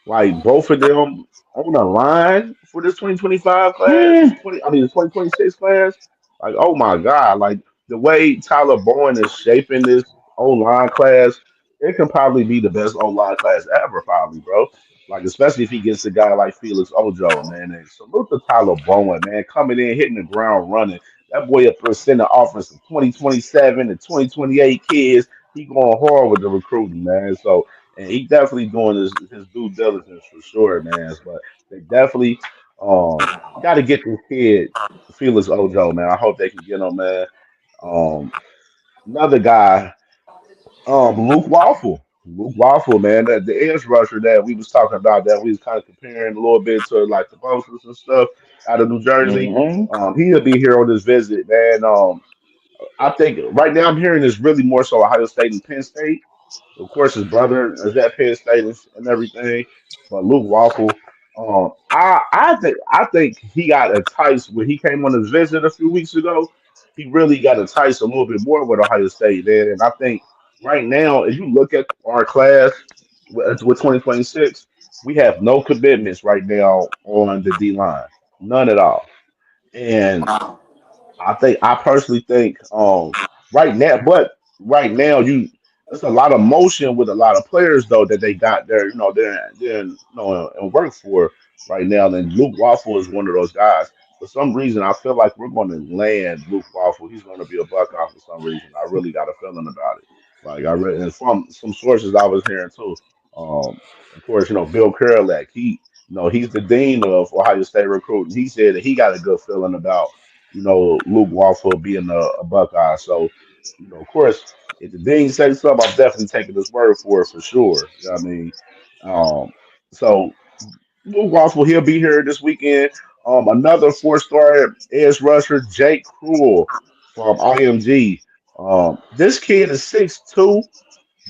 Like both of them on the line for this 2025 class, Hmm. the 2026 class. Like, oh my God, like the way Tyler Bowen is shaping this O line class, it can probably be the best O line class ever, probably, bro. Like, especially if he gets a guy like Felix Ojo, man. And salute to Tyler Bowen, man, coming in, hitting the ground running. That boy up there sending offers to 2027 and 2028 kids. He going hard with the recruiting, man. So and he definitely doing his due diligence for sure, man. But they definitely got to get this kid Felix Ojo, man. I hope they can get him, man. Um, another guy, Luke Waffle. Luke Waffle, man, the edge rusher that we was talking about, that we was kind of comparing a little bit to like the Bosa's and stuff out of New Jersey. Hmm. He'll be here on this visit, man. I think right now I'm hearing this really more so Ohio State and Penn State. Of course, his brother is at Penn State and everything. But Luke Waffle, I think he got enticed when he came on his visit a few weeks ago. He really got enticed a little bit more with Ohio State, man. And I think right now, if you look at our class with 2026, we have no commitments right now on the D line, none at all. And I personally think right now you there's a lot of motion with a lot of players though that they got there, and work for right now. And Luke Waffle is one of those guys. For some reason, I feel like we're going to land Luke Waffle. He's going to be a Buckeye for some reason. I really got a feeling about it. Like I read, and from some sources I was hearing too. Of course, Bill Kurelak. He's the dean of Ohio State recruiting. He said that he got a good feeling about. Luke Waffle being a Buckeye. So, of course, if the dean says something, I'm definitely taking his word for sure. You know what I mean? Um, so Luke Waffle, he'll be here this weekend. Another four-star edge rusher, Jake Cruel from IMG. This kid is 6'2",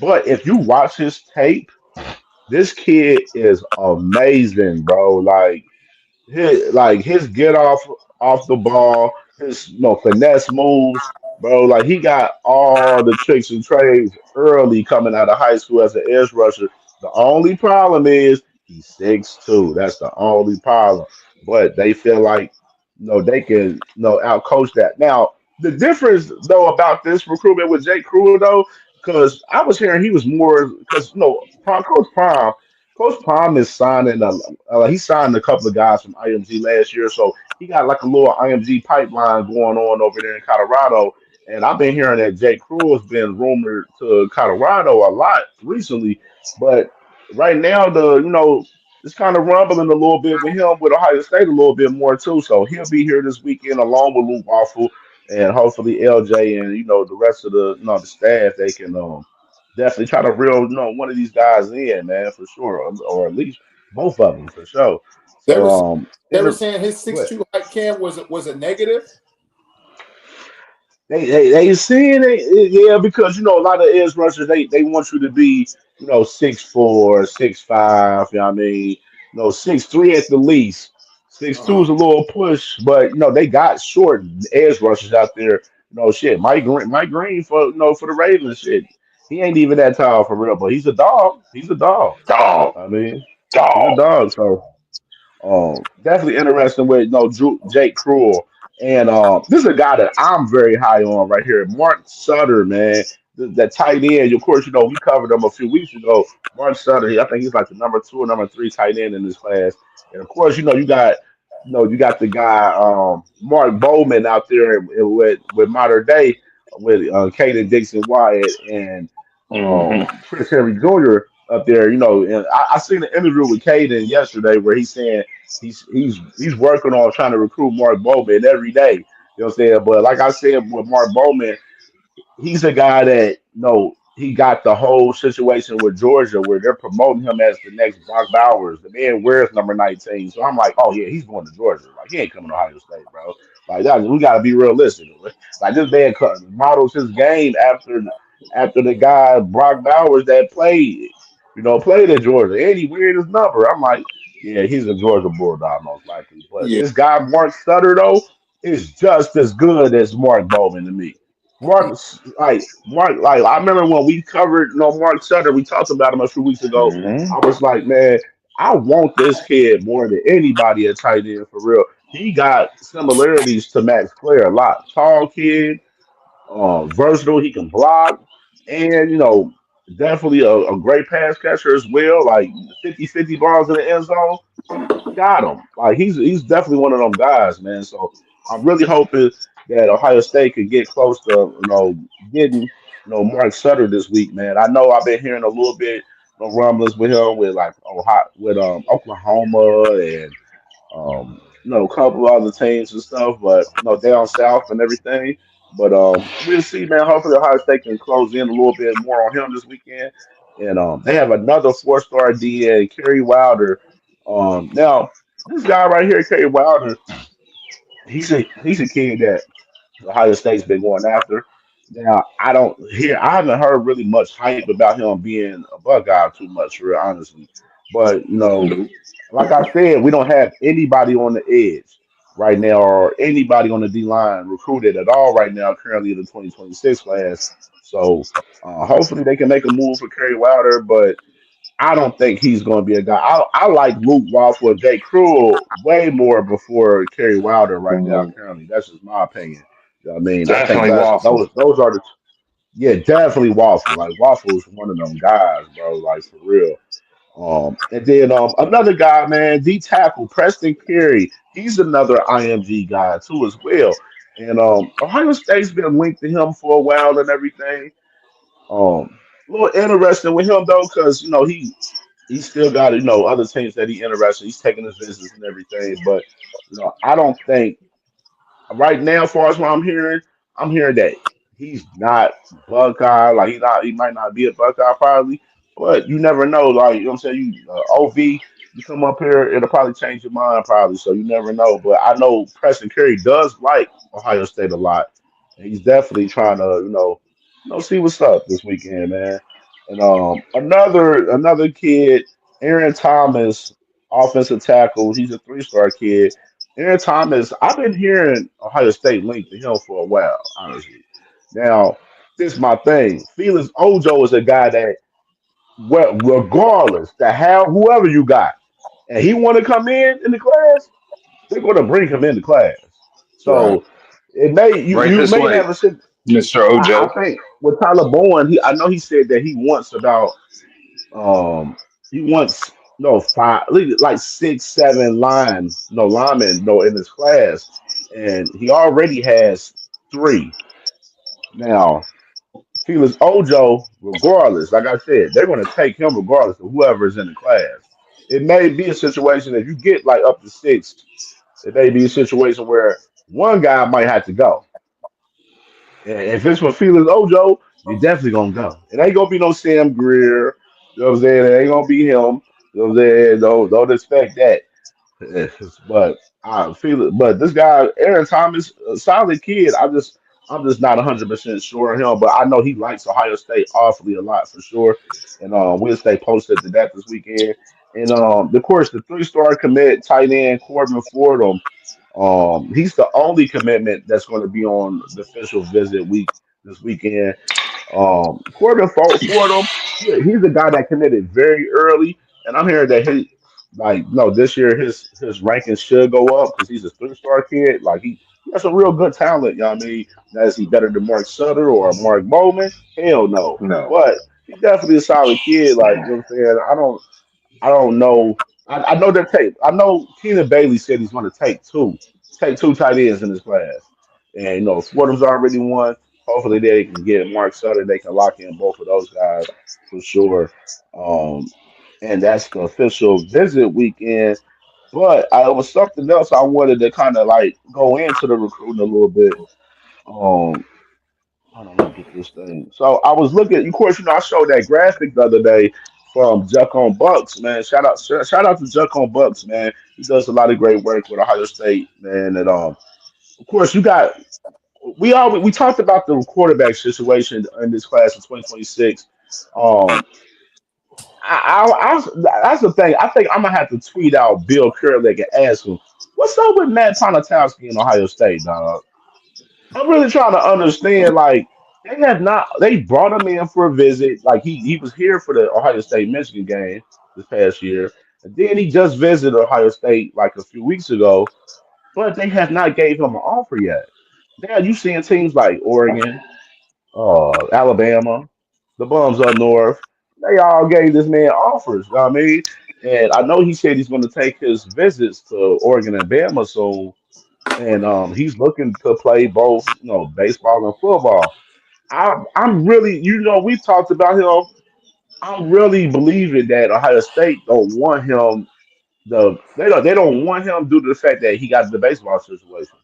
but if you watch his tape, this kid is amazing, bro. His get off the ball, his finesse moves, bro. Like he got all the tricks and trades early coming out of high school as an edge rusher. The only problem is he's 6'2". That's the only problem. But they feel like they can outcoach that. Now the difference though about this recruitment with Jake Cruel though, because I was hearing he was more because Coach Prime is signing he signed a couple of guys from IMG last year, so he got like a little IMG pipeline going on over there in Colorado. And I've been hearing that Jake Cruel has been rumored to Colorado a lot recently, but right now it's kind of rumbling a little bit with him with Ohio State a little bit more too. So he'll be here this weekend along with Luke Waffle and hopefully LJ and the rest of the staff. They can definitely try to reel one of these guys in, man, for sure, or at least both of them for sure. They were So they and were saying his what 6'2" height cam was a negative. they seeing it, yeah, because a lot of edge rushers they want you to be 6'4", 6'5", you know what I mean, 6'3" at the least. 6'2" Uh-huh. is a little push, but they got short edge rushers out there. Shit, Mike Green for the Ravens, shit, he ain't even that tall for real, but he's a dog. He's a dog. Dog, I mean, he's a dog. dog. So definitely interesting with Jake Cruel. And this is a guy that I'm very high on right here, Mark Sutter, man. That tight end. Of course, we covered him a few weeks ago. Mark Sutter, I think he's like the number two or number three tight end in this class. And of course, you got the guy Mark Bowman out there with modern day with Caden Dixon Wyatt and Hmm. Chris Henry Jr. up there. And I seen an interview with Caden yesterday where he's saying he's working on trying to recruit Mark Bowman every day. You know what I'm saying? But like I said with Mark Bowman, he's a guy that he got the whole situation with Georgia where they're promoting him as the next Brock Bowers. The man wears number 19. So I'm like, oh yeah, he's going to Georgia. Like he ain't coming to Ohio State, bro. Like that, we gotta be realistic. Like this man models his game after the guy Brock Bowers that played at Georgia. And he weird his number. I'm like, yeah, he's a Georgia Bulldog most likely. But Yeah. this guy Mark Sutter though is just as good as Mark Bowman to me. Mark, I remember when we covered, Mark Sutter. We talked about him a few weeks ago. Hmm. I was like, man, I want this kid more than anybody at tight end for real. He got similarities to Max Clare a lot. Tall kid, versatile. He can block, and definitely a great pass catcher as well. Like 50-50 balls in the end zone got him. Like he's definitely one of them guys, man. So I'm really hoping that Ohio State could get close to getting Mark Sutter this week, man. I know I've been hearing a little bit rumblings with him with like Ohio, with Oklahoma and a couple of other teams and stuff, but down south and everything. But we'll see, man. Hopefully Ohio State can close in a little bit more on him this weekend. And they have another four-star DA, Kerry Wilder. Now this guy right here, Kerry Wilder, he's a kid that Ohio State's been going after. Now I haven't heard really much hype about him being a Buckeye too much, real honestly. But like I said, we don't have anybody on the edge right now or anybody on the D line recruited at all right now, currently in the 2026 class. So hopefully they can make a move for Kerry Wilder, but I don't think he's going to be a guy. I like Luke Waffle and Jay Cruel way more before Kerry Wilder right now. Hmm. Currently, that's just my opinion. I mean, I think Definitely that's waffle. those are the yeah, definitely Waffle. Like Waffle's one of them guys, bro. Like for real. And then another guy, man, D tackle Preston Perry. He's another IMG guy too as well. And Ohio State's been linked to him for a while and everything. A little interesting with him though, because he still got other teams that he interested. He's taking his visits and everything, but I don't think right now, as far as what I'm hearing that he's not Buckeye. Like he might not be a Buckeye probably, but you never know. Like you know what I'm saying, OV, you come up here, it'll probably change your mind probably. So you never know. But I know Preston Curry does like Ohio State a lot, and he's definitely trying to see what's up this weekend, man. And another kid, Aaron Thomas, offensive tackle. He's a 3-star kid. Aaron Thomas, I've been hearing Ohio State linked to him for a while, honestly. Now, this is my thing. Felix Ojo is a guy that, well, regardless to how whoever you got, and he want to come in the class, they're going to bring him into class. Right. So it may Right you this may way, have a sit. Mr. I Ojo. think with Tyler Bowen, I know he said that he wants about um, he wants no five, like 6, 7 linemen, in his class, and he already has 3. Now, Felix Ojo, regardless, like I said, they're going to take him regardless of whoever is in the class. It may be a situation if you get like up to 6, it may be a situation where one guy might have to go. And if it's for Felix Ojo, you're definitely gonna go. It ain't gonna be no Sam Greer. You know what I'm saying? It ain't gonna be him. You know what I'm saying? Don't expect that. But I feel it. But this guy, Aaron Thomas, a solid kid. I'm just not 100% sure of him, but I know he likes Ohio State awfully a lot for sure. And we'll stay posted to that this weekend. And of course, the 3-star commit tight end Corbin Fordham. He's the only commitment that's going to be on the official visit week this weekend. Fordham, he's a guy that committed very early, and I'm hearing that no, this year his rankings should go up because he's a 3-star kid. Like he has some real good talent. You know what I mean? Now, is he better than Mark Sutter or Mark Bowman? Hell no. No. But he's definitely a solid kid. Like you know what I'm saying? I don't know. I know they're take. I know Keenan Bailey said he's going to take two tight ends in this class, and Fordham's already won. Hopefully they can get Mark Sutter. They can lock in both of those guys for sure. Um, and that's the official visit weekend. But it was something else I wanted to kind of like go into the recruiting a little bit. Um, Hold on, let me get this thing. So I was looking, of course, I showed that graphic the other day from Juck on Bucks, man. Shout out to Juck on Bucks, man. He does a lot of great work with Ohio State, man. And of course, we talked about the quarterback situation in this class in 2026. Um, that's the thing. I think I'm gonna have to tweet out Bill Kurlick and ask him, what's up with Matt Ponatowski in Ohio State, dog? I'm really trying to understand. Like they brought him in for a visit. Like he was here for the Ohio State Michigan game this past year, and then he just visited Ohio State like a few weeks ago. But they have not gave him an offer yet. Now you seeing teams like Oregon, Alabama, the bums up north. They all gave this man offers. You know what I mean? And I know he said he's going to take his visits to Oregon and Bama soon, and he's looking to play both, baseball and football. I'm really, we've talked about him. I'm really believing that Ohio State don't want him. They don't want him due to the fact that he got the baseball situation.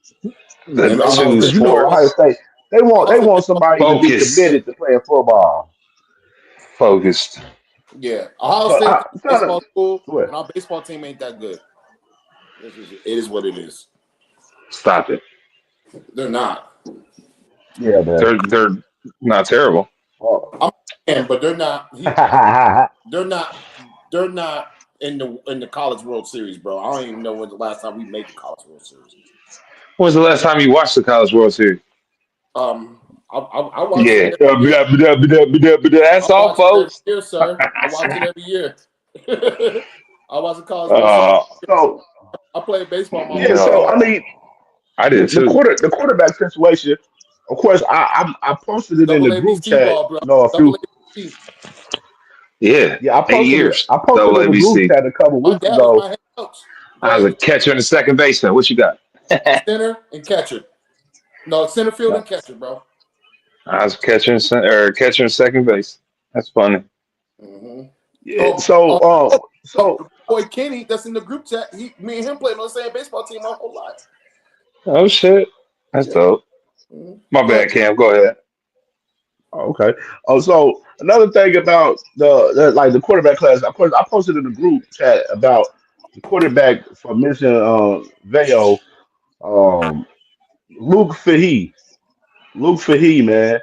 The Ohio two Because State, Ohio sports State they want somebody to be focused, committed to playing football. focused. yeah, Ohio So State I'm trying to baseball school, go ahead. and our baseball team ain't that good. It is what it is. Stop it. They're not. Yeah, man. They're not terrible. Oh. I'm saying, but they're not. They're not. They're not in the College World Series, bro. I don't even know when the last time we made the College World Series. When was the last time you watched the College World Series? I watch Yeah. it every year. I That's all, watch it every folks. year, sir. I watch it every year. I watch the College World Series. uh, so I played baseball my yeah, whole life. so I no, mean I the, did the too. quarter the quarterback situation. Of course, I posted it in Double the group ABC chat. ball, bro. A Double few. ABC. Yeah, Yeah, eight years. I posted Double in the group ABC. chat a couple My weeks dad was my ago. head coach. I was a Played catcher and a second baseman. What you got? center and catcher. No, center field and No. catcher, bro. I was catcher and catcher and second base. That's funny. Mm-hmm. Yeah. Oh, So the boy Kenny, that's in the group chat. Me and him played on the same baseball team my whole life. Oh shit. That's Yeah. dope. My Go ahead. bad, Cam. Go ahead. Okay. Oh, so another thing about the quarterback class, of course, I posted in the group chat about the quarterback for Mission Veo, um, Luke Fahey. Luke Fahey, man.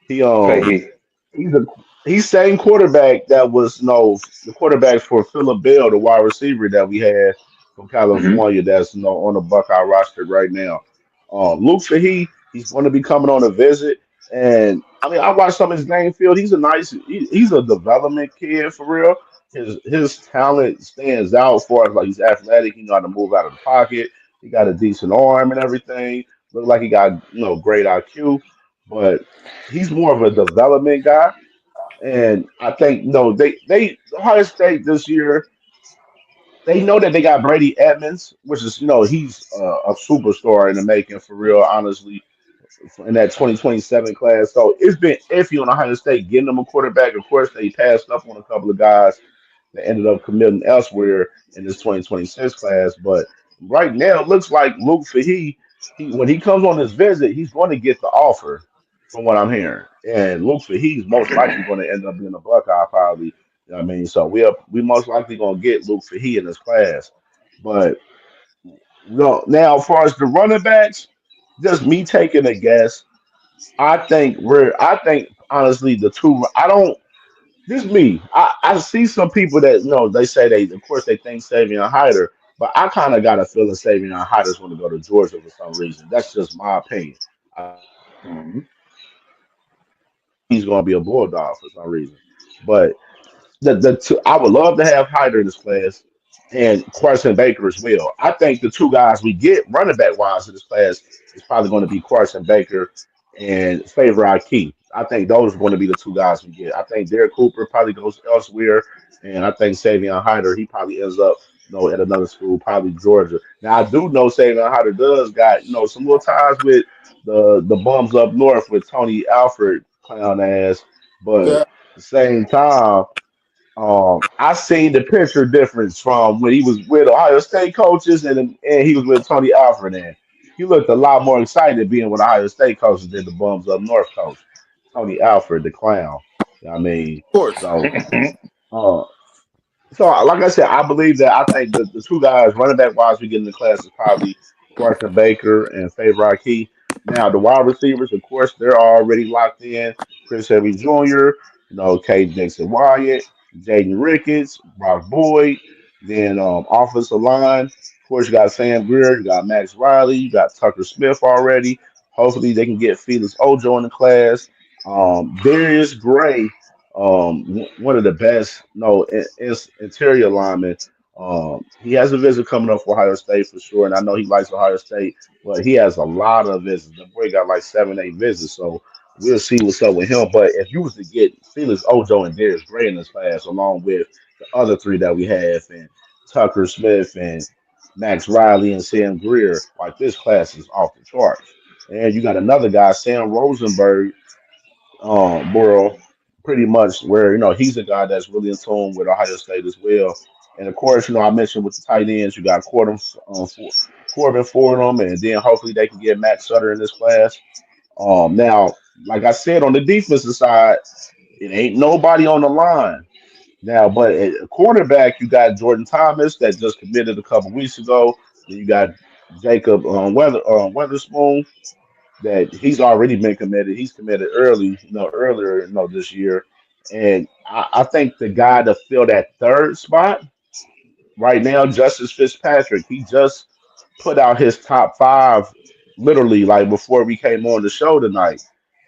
He Fahey. he's a he's same quarterback that was the quarterback for Philip Bell, the wide receiver that we had from Mm-hmm. California that's on the Buckeye roster right now. Luke Fahey, he's going to be coming on a visit, and I mean I watched some of his game field. He's he's a development kid for real. His talent stands out for us. Like he's athletic. He know how to move out of the pocket. He got a decent arm and everything. Look like he got great IQ, but he's more of a development guy. And I think no, they Ohio State this year they know that they got Brady Edmonds, which is he's a superstar in the making for real. Honestly, in that 2027 class, so it's been iffy on Ohio State getting them a quarterback. Of course, they passed up on a couple of guys that ended up committing elsewhere in this 2026 class. But right now, it looks like Luke Fahey, when he comes on his visit, he's going to get the offer, from what I'm hearing. And Luke Fahey's most likely going to end up being a Buckeye, probably. You know what I mean? So we most likely going to get Luke Fahey in this class. But no, now as far as the running backs, just me taking a guess. I think honestly the two. I don't. Just me. I see some people that they say of course they think Savion Hyder, but I kind of got a feeling Savion Hyder's going to go to Georgia for some reason. That's just my opinion. Mm-hmm. He's going to be a Bulldog for some reason. But the two, I would love to have Hyder in this class and Carson Baker as well. I think the two guys we get running back wise in this class is probably going to be Carson Baker and Favor Key. I think those are going to be the two guys we get. I think Derek Cooper probably goes elsewhere, and I think Savion Hyder he probably ends up at another school, probably Georgia. Now I do know Savion Hyder does got some little ties with the bums up north with Tony Alford clown ass, but at Yeah, the same time. I seen the picture difference from when he was with Ohio State coaches and he was with Tony Alford, and he looked a lot more excited being with Ohio State coaches than the bums up north coach, Tony Alford, the clown. I mean, of course. so uh, like I said, I believe that I think the two guys running back wise we get in the class is probably Carson Baker and Favor Key. Now the wide receivers, of course, they're already locked in. Chris Evans Jr., Cade Dixon Wyatt, Jaden Ricketts, Brock Boyd. Then offensive line, of course, you got Sam Greer, you got Max Riley, you got Tucker Smith already. Hopefully they can get Felix Ojo in the class. Darius Gray one of the best, no, interior linemen. He has a visit coming up for Ohio State for sure, and I know he likes Ohio State, but he has a lot of visits. The boy got like 7, 8 visits, so we'll see what's up with him. But if you was to get Felix Ojo and Darius Gray in this class, along with the other three that we have, and Tucker Smith and Max Riley and Sam Greer, like this class is off the charts. And you got another guy, Sam Rosenberg, Burrow, pretty much where he's a guy that's really in tune with Ohio State as well. And of course, I mentioned with the tight ends, you got Corbin Fordham, and then hopefully they can get Matt Sutter in this class. Now, like I said, on the defensive side, it ain't nobody on the line now. But at quarterback, you got Jordan Thomas that just committed a couple weeks ago. Then you got Jacob Weatherspoon that he's already been committed. He's committed earlier, this year. And I think the guy to fill that third spot right now, Justice Fitzpatrick, he just put out his top five literally like before we came on the show tonight.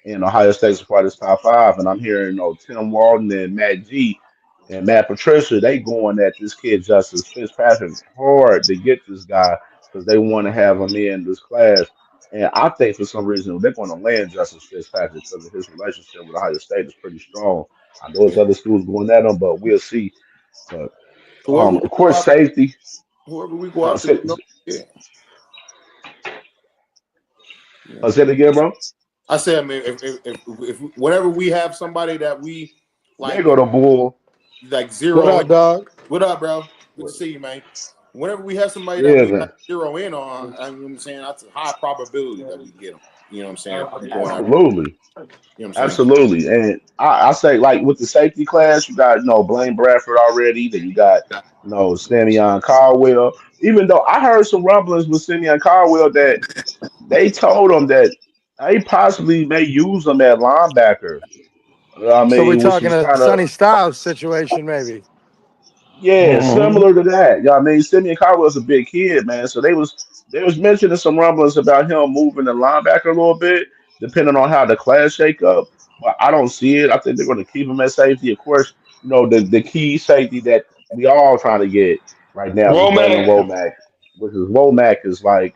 And Ohio State's part of his top five. And I'm hearing, Tim Walton and Matt G and Matt Patricia, they going at this kid Justice Fitzpatrick hard to get this guy because they want to have him in this class. And I think for some reason they're going to land Justice Fitzpatrick because of his relationship with Ohio State is pretty strong. I know there's other schools going at him, but we'll see. But Whoever we of go course, out, safety. whoever we go Uh, out to, say, yeah. Yeah. say it again, bro. I say, I mean, if whenever we have somebody that we There like, go the bull. What zero in, up, dog? what up, bro? Good to see you, man. whenever we have somebody that Yeah, we man. like zero in on, you know what I'm saying, that's a high probability that we get them. You know what I'm saying? Going out, Absolutely. you know what I'm saying? Absolutely. And I say, like, with the safety class, you got, Blaine Bradford already. Then you got, Simeon Caldwell. Even though I heard some rumblings with Simeon Caldwell that they told him that they possibly may use him at linebacker. I So we're mean, which talking is a kind of, Sonny Styles situation, maybe. yeah, Mhm. similar to that. Yeah, I mean, Simeon Cowell's a big kid, man. So they was mentioning some rumblings about him moving the linebacker a little bit, depending on how the class shake up. But I don't see it. I think they're going to keep him at safety. Of course, the key safety that we all trying to get right now is Brandon Womack. Womack, which is Womack is like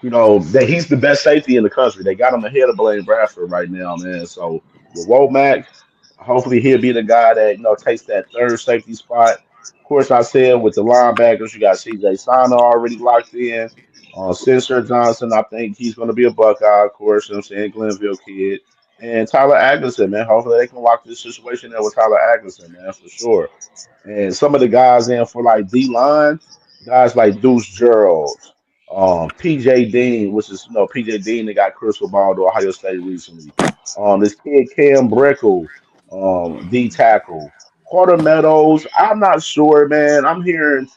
that he's the best safety in the country. They got him ahead of Blaine Bradford right now, man. So with Womack, hopefully he'll be the guy that takes that third safety spot. Of course, I said with the linebackers, you got C.J. Sana already locked in. Sensor Johnson, I think he's going to be a Buckeye, of course. You know what I'm saying, Glenville kid, and Tyler Agneson, man. Hopefully they can lock this situation there with Tyler Agneson, man, for sure. And some of the guys in for like D line, guys like Deuce Gerald, PJ Dean, which is PJ Dean that got crystal ball to Ohio State recently. This kid Cam Brickle, D tackle. Carter Meadows, I'm not sure, man. I'm hearing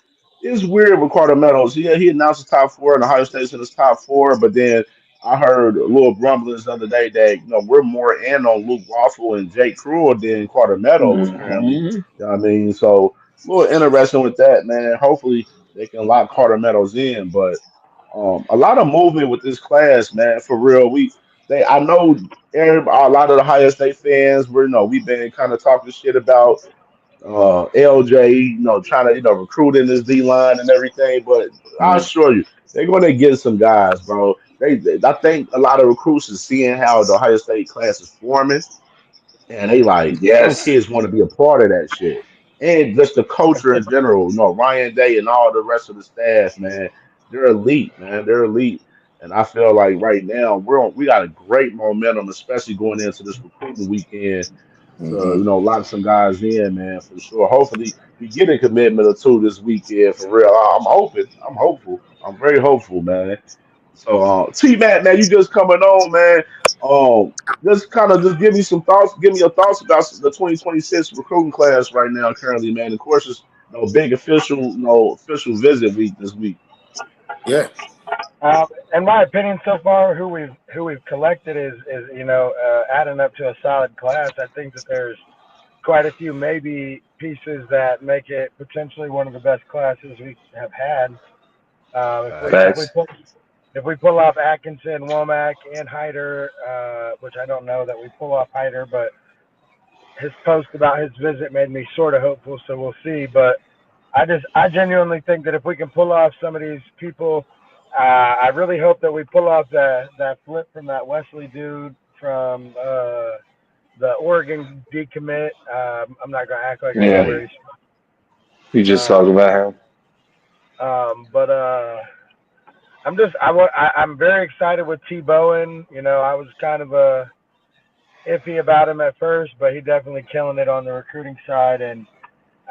it's weird with Carter Meadows. Yeah, he announced the top four and Ohio State's in his top four, but then I heard a little rumblings the other day that we're more in on Luke Waffle and Jake Cruel than Carter Meadows currently. Mhm. You know what I mean? So a little interesting with that, man. Hopefully they can lock Carter Meadows in, but a lot of movement with this class, man. For real, I know a lot of the Ohio State fans. We've been kind of talking shit about LJ, trying to recruit in this D line and everything. But I Mhm. assure you, they're going to get some guys, bro. I think a lot of recruits are seeing how the Ohio State class is forming and they like them Yes. kids want to be a part of that shit. And just the culture in general, Ryan Day and all the rest of the staff, man, they're elite, man. They're elite. And I feel like right now we got a great momentum, especially going into this recruiting weekend to Mm-hmm. lock some guys in, man, for sure. Hopefully we get a commitment or two this weekend for real. I'm hoping. I'm hopeful. I'm very hopeful, man. So, T Mac, man, you just coming on, man. Just kind of just give me some thoughts. Give me your thoughts about the 2026 recruiting class right now, currently, man. Of course, it's big official, official visit week this week. Yeah. In my opinion, so far, who we've collected is adding up to a solid class. I think that there's quite a few maybe pieces that make it potentially one of the best classes we have had. If we Facts. if we Facts. pull if we pull off Atkinson, Womack, and Hyder, which I don't know that we pull off Hyder, but his post about his visit made me sort of hopeful. So we'll see. But I genuinely think that if we can pull off some of these people, I really hope that we pull off that flip from that Wesley dude from the Oregon decommit. I'm not gonna act like I know Yeah. where he's We from. just talked about him. But I'm very excited with T Bowen. I was kind of iffy about him at first, but he definitely killing it on the recruiting side, and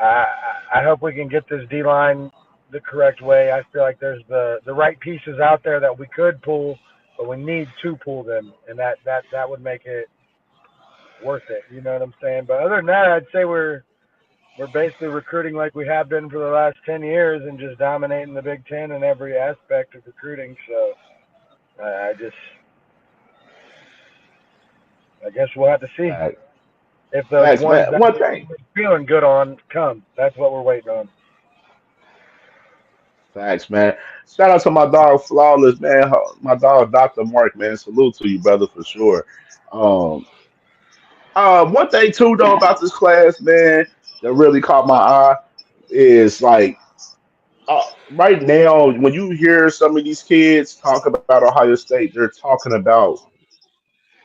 I I hope we can get this D line the correct way. I feel like there's the right pieces out there that we could pull, but we need to pull them, and that would make it worth it. You know what I'm saying? But other than that, I'd say we're basically recruiting like we have been for the last 10 years and just dominating the Big Ten in every aspect of recruiting. So I guess we'll have to see Facts. if those Facts, ones man. that One we're thing. feeling good on come. That's what we're waiting on. Facts, man. Shout out to my dog Flawless, man. My dog Dr. Mark, man. Salute to you, brother, for sure. Um, one thing too though about this class, man, that really caught my eye is like right now when you hear some of these kids talk about Ohio State, they're talking about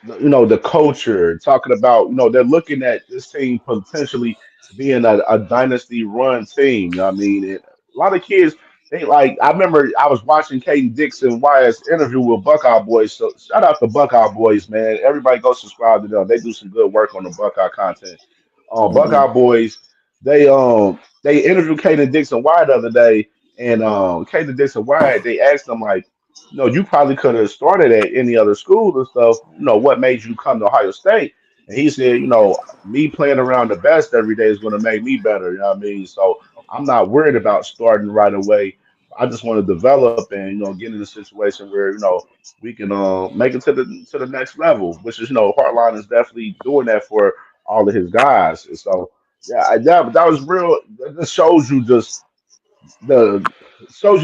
the culture, talking about they're looking at this team potentially being a dynasty run team. You know what I mean, and a lot of kids they like. I remember I was watching Caden Dixon Wyatt's interview with Buckeye Boys. So shout out to Buckeye Boys, man. Everybody go subscribe to them. They do some good work on the Buckeye content. Mm-hmm. Buckeye Boys, they interviewed Caden Dixon Wyatt the other day. and Caden Dixon Wyatt, they asked him like, no, you probably could have started at any other school and stuff. What made you come to Ohio State? And he said, me playing around the best every day is going to make me better. You know what I mean? So I'm not worried about starting right away. I just want to develop and get in a situation where we can make it to the next level, which is Hartline is definitely doing that for all of his guys. And so yeah, that was real. That shows you just the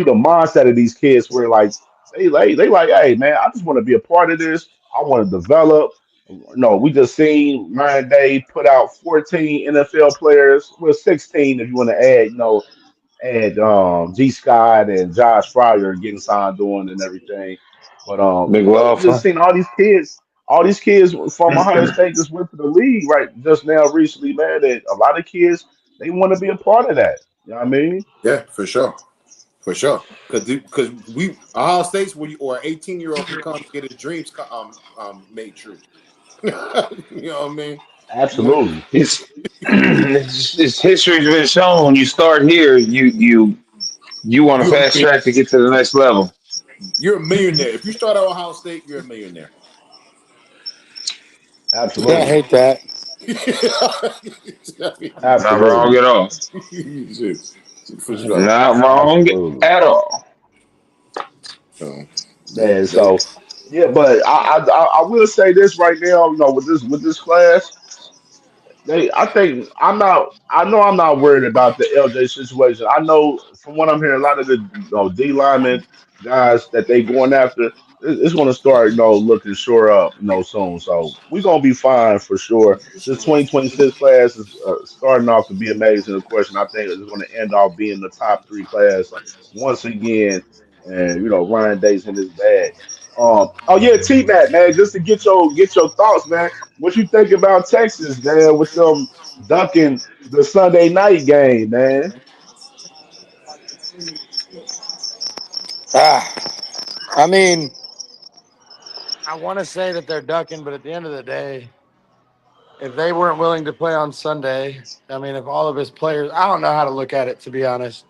the mindset of these kids where like they like, hey man, I just want to be a part of this. I want to develop. No, we just seen Ryan Day put out 14 NFL players. Well, 16 if you want to add, add G Scott and Josh Fryer getting signed on and everything. But we just McLaughlin. seen all these kids from Ohio State just went to the league right just now recently, man. And a lot of kids they want to be a part of that. You know what I mean? Yeah, for sure. For sure, because we Ohio State's where or an 18-year-old can come get his dreams made true. You know what I mean? You, Absolutely. It's history's been shown. When you start here, you want to you're a fast track to get to the next level. you're a millionaire. If you start at Ohio State, you're a millionaire. Can't Absolutely. hate that. Not wrong Absolutely. at all. For sure. Not wrong Absolutely. at all. So, they, Man, they, so yeah, but I will say this right now, with this class, I think I know I'm not worried about the LJ situation. I know from what I'm hearing, a lot of the D linemen guys that they going after, it's going to start looking sure up soon. So we're gonna be fine for sure. This 2026 class is starting off to be amazing. Of course, and I think it's going to end off being the top three class once again. And Ryan Day's in his bag. Oh yeah, T Mac, man, just to get your thoughts, man. What you think about Texas, man, with them dunking the Sunday night game, man? Ah, I mean, I want to say that they're ducking, but at the end of the day, if they weren't willing to play on Sunday, I mean, if all of his players, I don't know how to look at it, to be honest.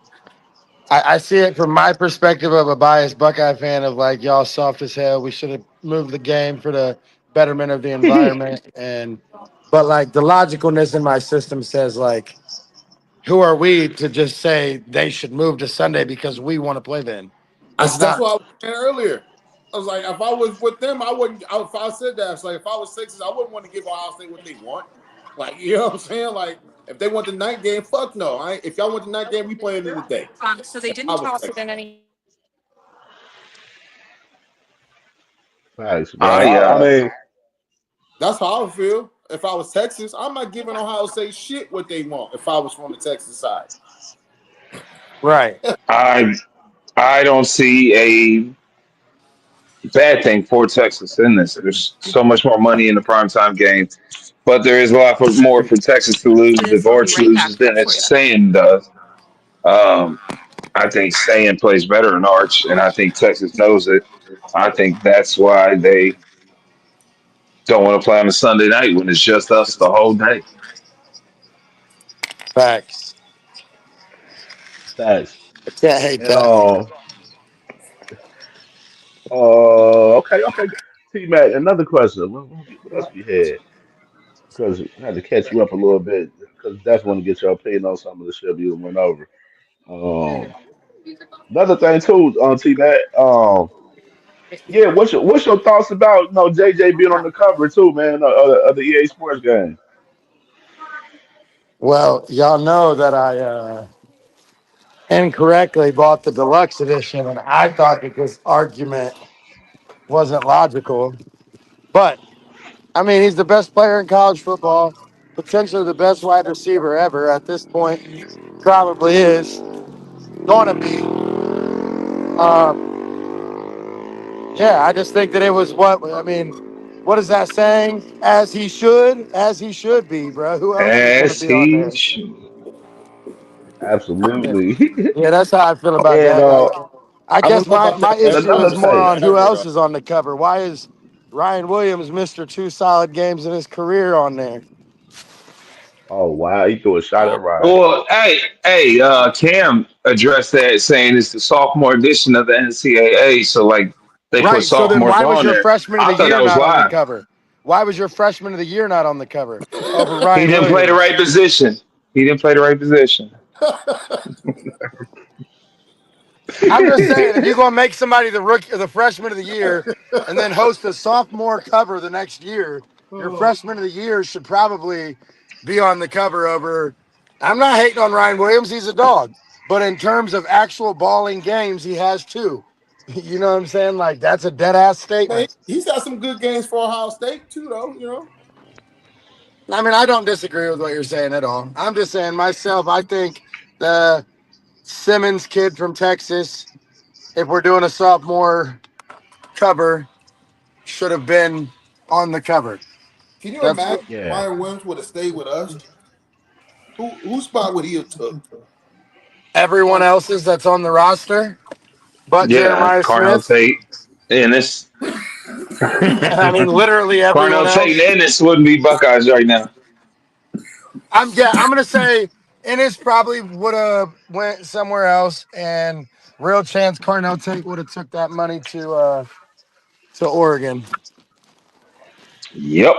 I see it from my perspective of a biased Buckeye fan of like, y'all soft as hell. We should have moved the game for the betterment of the environment. But like the logicalness in my system says, like, who are we to just say they should move to Sunday because we want to play then? It's that's not what I was saying earlier. I was like, if I was with them, I wouldn't. If I said that, it's like if I was Texas, I wouldn't want to give Ohio State what they want. Like, you know what I'm saying? Like, if they want the night game, fuck no. If y'all want the night game, we playing in the day. If I was Texas. Thanks, man. That's I how I uh, mean, that's how I would feel. If I was Texas, I'm not giving Ohio State shit what they want. If I was from the Texas side, right. I I don't see a bad thing for Texas in this. There's so much more money in the primetime game, but there is a lot more for Texas to lose if Arch loses than it's saying does. Um, I think Sand plays better in Arch, and I think Texas knows it. I think that's why they don't want to play on a Sunday night when it's just us the whole day. Facts. thanks. I can't hate And that. okay. T Mac, another question. What else we had? Because I had to catch you up a little bit because definitely want to get your opinion on some of the shit you went over. Um, Another thing too, T Mac. Yeah, what's your thoughts about JJ being on the cover too, man, of the EA Sports game? Well, y'all know that I incorrectly bought the deluxe edition, and I thought that this argument wasn't logical. But I mean, he's the best player in college football, potentially the best wide receiver ever at this point. Probably is going to be. Yeah, I just think that it was what I mean. What is that saying? As he should be, bro. Who else is going to As be on he there? should. Yeah, Absolutely. yeah, that's how I feel about And that. Like, I I guess don't know my about my that. and As he issue another is should more be take. on who forever though. else is on the cover. Why is Ryan Williams, Mr. Two Solid Games in his career, on there? Oh wow, he threw a shot at Ryan. Well, Cam addressed that, saying it's the sophomore edition of the NCAA. So like they put Right. So then sophomores why was on your there. freshman of I the thought year that was not on the live. cover? Why was your freshman of the year not on the cover over He Ryan didn't play the Williams? right position. He didn't play the right position. I'm just saying, if you're going to make somebody the rookie or the freshman of the year and then host a sophomore cover the next year, your freshman of the year should probably be on the cover over. I'm not hating on Ryan Williams. He's a dog. But in terms of actual balling games, he has two. You know what I'm saying? Like, that's a dead ass Man, statement. he's got some good games for Ohio State too, though. You know. I mean, I don't disagree with what you're saying at all. I'm just saying myself, I think the Simmons kid from Texas, if we're doing a sophomore cover, should have been on the cover. Can you That's imagine Yeah. Ryan Williams would have stayed with us? Whose spot would he have took? everyone Con- else's that's on the roster, but Yeah, Jeremiah Carnell Smith. Tate. And this I mean, literally everyone Carnell Tate else. and Ennis wouldn't be Buckeyes right now. I'm gonna say Ennis probably would have went somewhere else, and real chance Carnell Tate would have took that money to Oregon. Yep,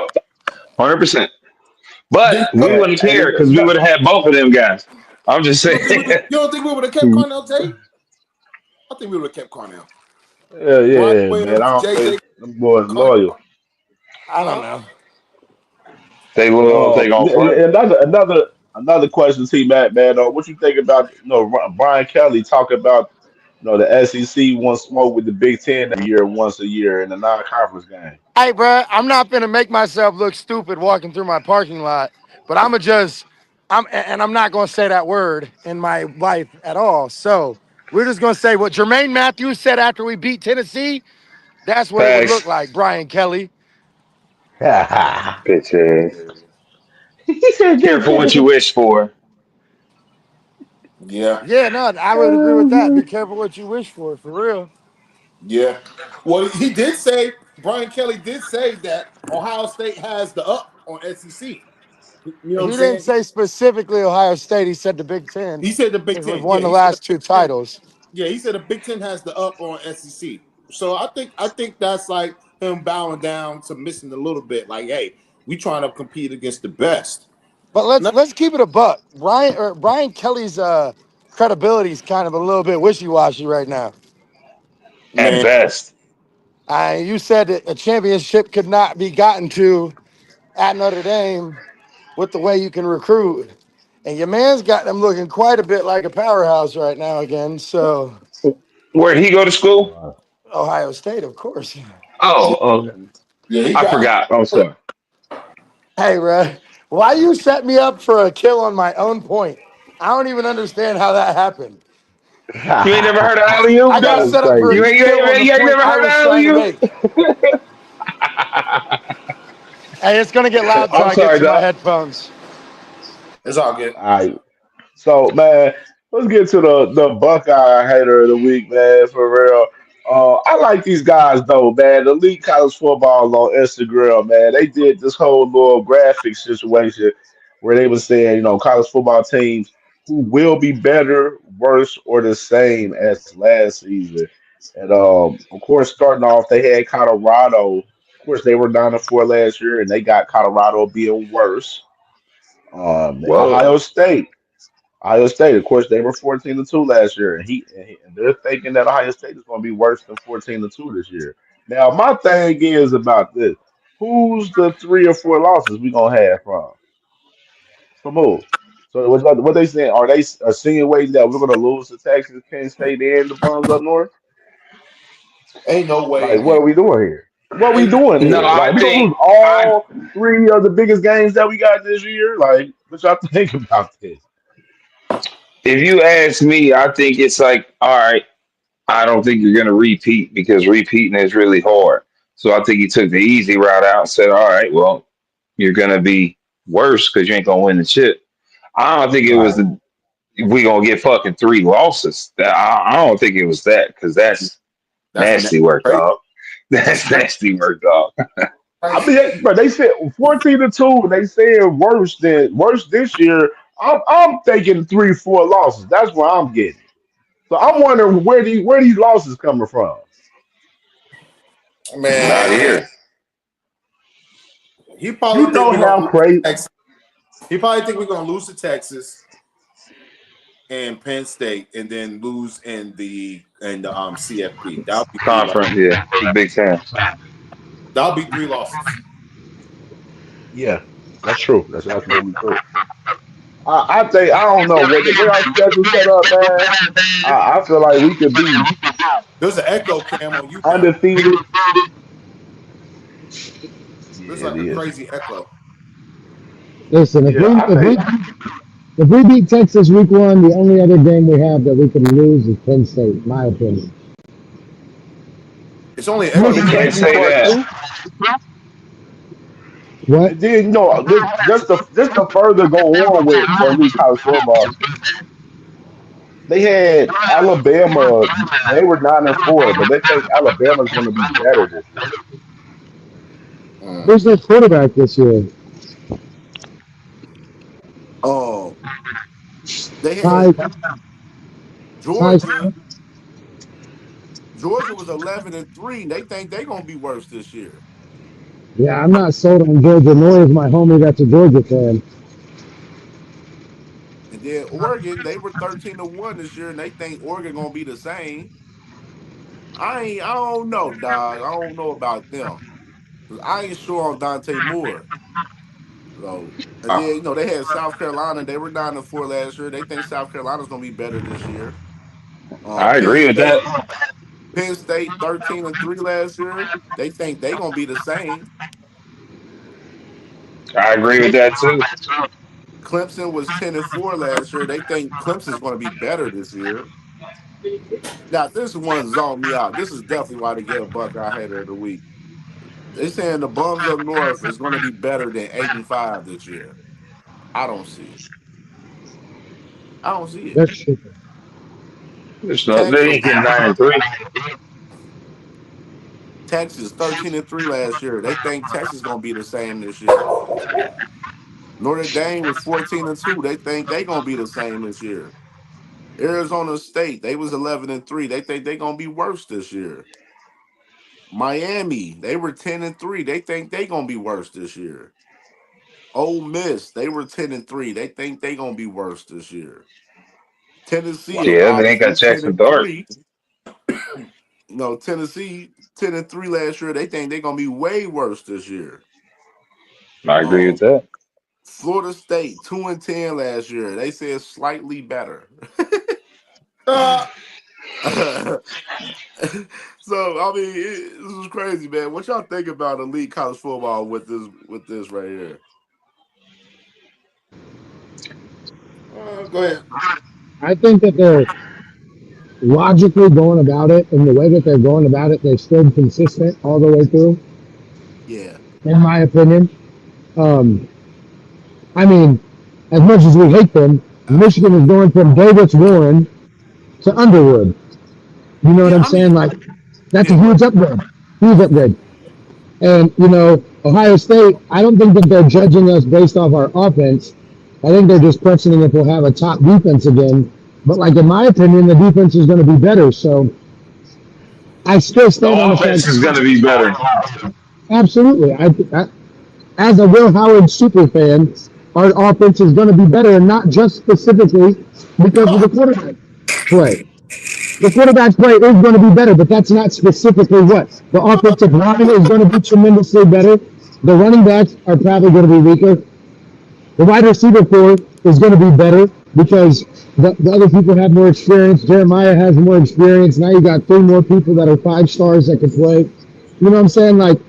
100%. But then we And, wouldn't and care because we would have had both of them guys. I'm just saying. you don't think we would have kept Cornell Tate? I think we would have kept Cornell. yeah, Ryan yeah, man. Williams, I don't JJ, think them boys Cornell. loyal. I don't Huh? know. They will. They gonna front. Another question, T Mac, man. What you think about Brian Kelly talking about the SEC wants smoke with the Big Ten every year, once a year in the non-conference game? Hey, bro, I'm not gonna make myself look stupid walking through my parking lot, but I'm not gonna say that word in my life at all. So we're just gonna say what Jermaine Matthews said after we beat Tennessee. That's what it would look Facts. like, Brian Kelly. Bitch ass. He said, Careful what you "Bitch." wish for. Yeah, Yeah, no, I would agree with that. Be careful what you wish for real. yeah. Well, he did say Brian Kelly did say that Ohio State has the up on SEC. You know what He I'm didn't saying? say specifically Ohio State. He said the Big Ten He said the Big because we've Ten. won Yeah, the he said the last two Big Ten. titles. Yeah, he said the Big Ten has the up on SEC. So I think that's like him bowing down to missing a little bit. Like, hey, we trying to compete against the best. But No, let's keep it a buck. Brian Kelly's credibility is kind of a little bit wishy washy right now. At man, best. You said that a championship could not be gotten to at Notre Dame with the way you can recruit. And your man's got them looking quite a bit like a powerhouse right now again. So Where'd he go to school? Ohio State, of course. Oh, okay. yeah, he I got. forgot. I'm sorry. Hey, bro, why you set me up for a kill on my own point? I don't even understand how that happened. You ain't never heard of alley I oop, got though? That's set up for a You crazy. ain't, you kill on ain't, the you ain't point never I heard of was alley trying to oop? make. Hey, it's gonna get loud till I'm I get sorry, to my dog. headphones. It's all good. All right. So, man, let's get to the Buckeye hater of the week, man. For real. I like these guys though, man. The Elite College Football on Instagram, man. They did this whole little graphic situation where they were saying, college football teams who will be better, worse, or the same as last season. And of course, starting off, they had Colorado. Of course, they were down to four last year, and they got Colorado being worse. Whoa. Ohio State. Ohio State, of course, they were 14-2 last year, and they're thinking that Ohio State is going to be worse than 14-2 this year. Now, my thing is about this: who's the three or four losses we gonna have from who? So what they saying? Are they insinuating that we're gonna lose to Texas, Penn State, and the Bums up north? Ain't no way, Like, what man. are we doing here? What we Ain't doing No, here? I Like, we gonna think lose I all three of the biggest games that we got this year? Like, what y'all think about this? if you ask me, I think it's like, all right, I don't think you're gonna repeat because repeating is really hard. So I think he took the easy route out and said, all right, well, you're gonna be worse because you ain't gonna win the chip. I don't think it was Right. the we gonna get fucking three losses. I don't think it was that because that's that's nasty work, crazy. dog. That's nasty work, dog. I mean, but they said 14-2. They saying worse this year. I'm thinking 3-4 losses. That's what I'm getting. So I'm wondering where these losses coming from. Not Man, here. he probably You think know we're gonna how lose to crazy. Texas. He probably think we're gonna lose to Texas and Penn State, and then lose in the CFP. That'll be three losses. Conference, yeah. The Big Ten. That'll be three losses. Yeah, that's true. That's absolutely true. I think I don't know what the way our schedule set up, man. I feel like we could be There's an echo cam on you, Cam. undefeated. There's Yeah, it like a is. crazy echo. Listen, Yeah, I think if we beat Texas week one, the only other game we have that we can lose is Penn State, in my opinion. It's only an well, echo the You can't cam. crazy say part that. too. What? And then just to further go on with elite college football, they had Alabama. They were 9-4, but they think Alabama's going to be better this year. Mm. Who's their quarterback this year? Oh, they had Ty, Ty, Georgia. Georgia was 11-3. They think they're gonna be worse this year. yeah, I'm not sold on Georgia, nor is my homie that's a Georgia fan. And then Oregon, they were 13-1 this year, and they think Oregon gonna be the same. I don't know, dog. I don't know about them. 'Cause I ain't sure on Dante Moore. So, and Oh, then they had South Carolina. They were 9-4 last year. They think South Carolina's gonna be better this year. I Penn agree with State, that. 13-3 last year. They think they gonna be the same. I agree with that too. Clemson was 10-4 last year. They think Clemson's gonna be better this year. Now, this one zoned me out. This is definitely why they get a Buckeye Hater of the Week. They saying the bums up north is going to be better than 8-5 this year. I don't see it. I don't see it. That's stupid. There's no, they ain't Texas, getting 9-3. Texas, 13-3 last year. They think Texas going to be the same this year. Notre Dame was 14-2. They think they going to be the same this year. Arizona State, they was 11-3. They think they going to be worse this year. Miami, they were 10-3. They think they going to be worse this year. Ole Miss, they were 10-3. They think they gonna be worse this year. Tennessee, Yeah, they ain't obviously got ten Jackson and Dart. three. No, Tennessee 10-3 last year. They think they're gonna be way worse this year. I agree with Um, that. Florida State 2-10 last year. They said slightly better. Uh, So I mean, this is crazy, man. What y'all think about elite college football with this right here? Go ahead. I think that they're logically going about it, and the way that they're going about it, they've stayed consistent all the way through, Yeah. in my opinion. Um, I mean, as much as we hate them, Michigan is going from Davis Warren to Underwood. You know what Yeah, I'm I mean, saying? Like, that's yeah, a go huge ahead. upgrade. Huge upgrade. And, Ohio State, I don't think that they're judging us based off our offense. I think they're just questioning if we'll have a top defense again. But, like, in my opinion, the defense is going to be better. So I still The stand on the fact offense is going to be better. absolutely. As a Will Howard super fan, our offense is going to be better, and not just specifically because of the quarterback play. The quarterback's play is going to be better, but that's not specifically what. The offensive line is going to be tremendously better. The running backs are probably going to be weaker. The wide receiver core is going to be better because the other people have more experience. Jeremiah has more experience. Now you got three more people that are 5 stars that can play. You know what I'm saying? Like,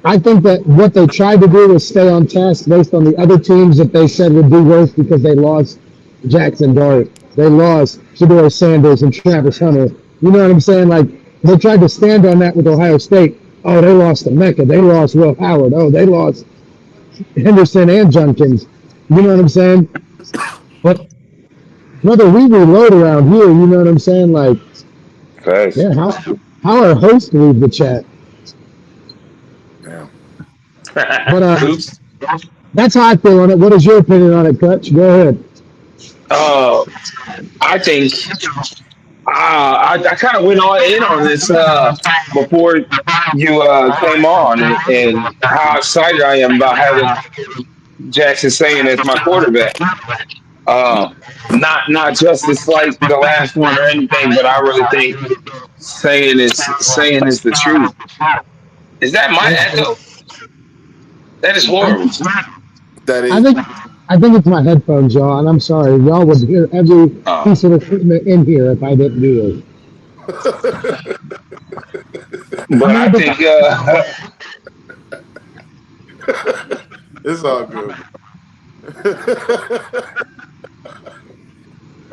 I think that what they tried to do was stay on task based on the other teams that they said would do worse because they lost Jackson Dart. They lost Shador Sanders and Travis Hunter. You know what I'm saying? Like, they tried to stand on that with Ohio State. Oh, they lost to Mecca. They lost Will Howard. Oh, they lost Henderson and Junkins. You know what I'm saying? But whether we reload around here, you know what I'm saying? Like, Facts. yeah, how our hosts leave the chat? Damn. But Oops. that's how I feel on it. What is your opinion on it, Kutch? Go ahead. Uh, I think I kind of went all in on this before you came on, and how excited I am about having Jackson saying as my quarterback. Uh, not just it's like the last one or anything, but I really think saying is the truth. Is that my echo? That is I, horrible. That I is. think I think it's my headphones, y'all, and I'm sorry. Y'all would hear every Uh, piece of equipment in here if I didn't do this. I but mean, I but think It's all good, bro.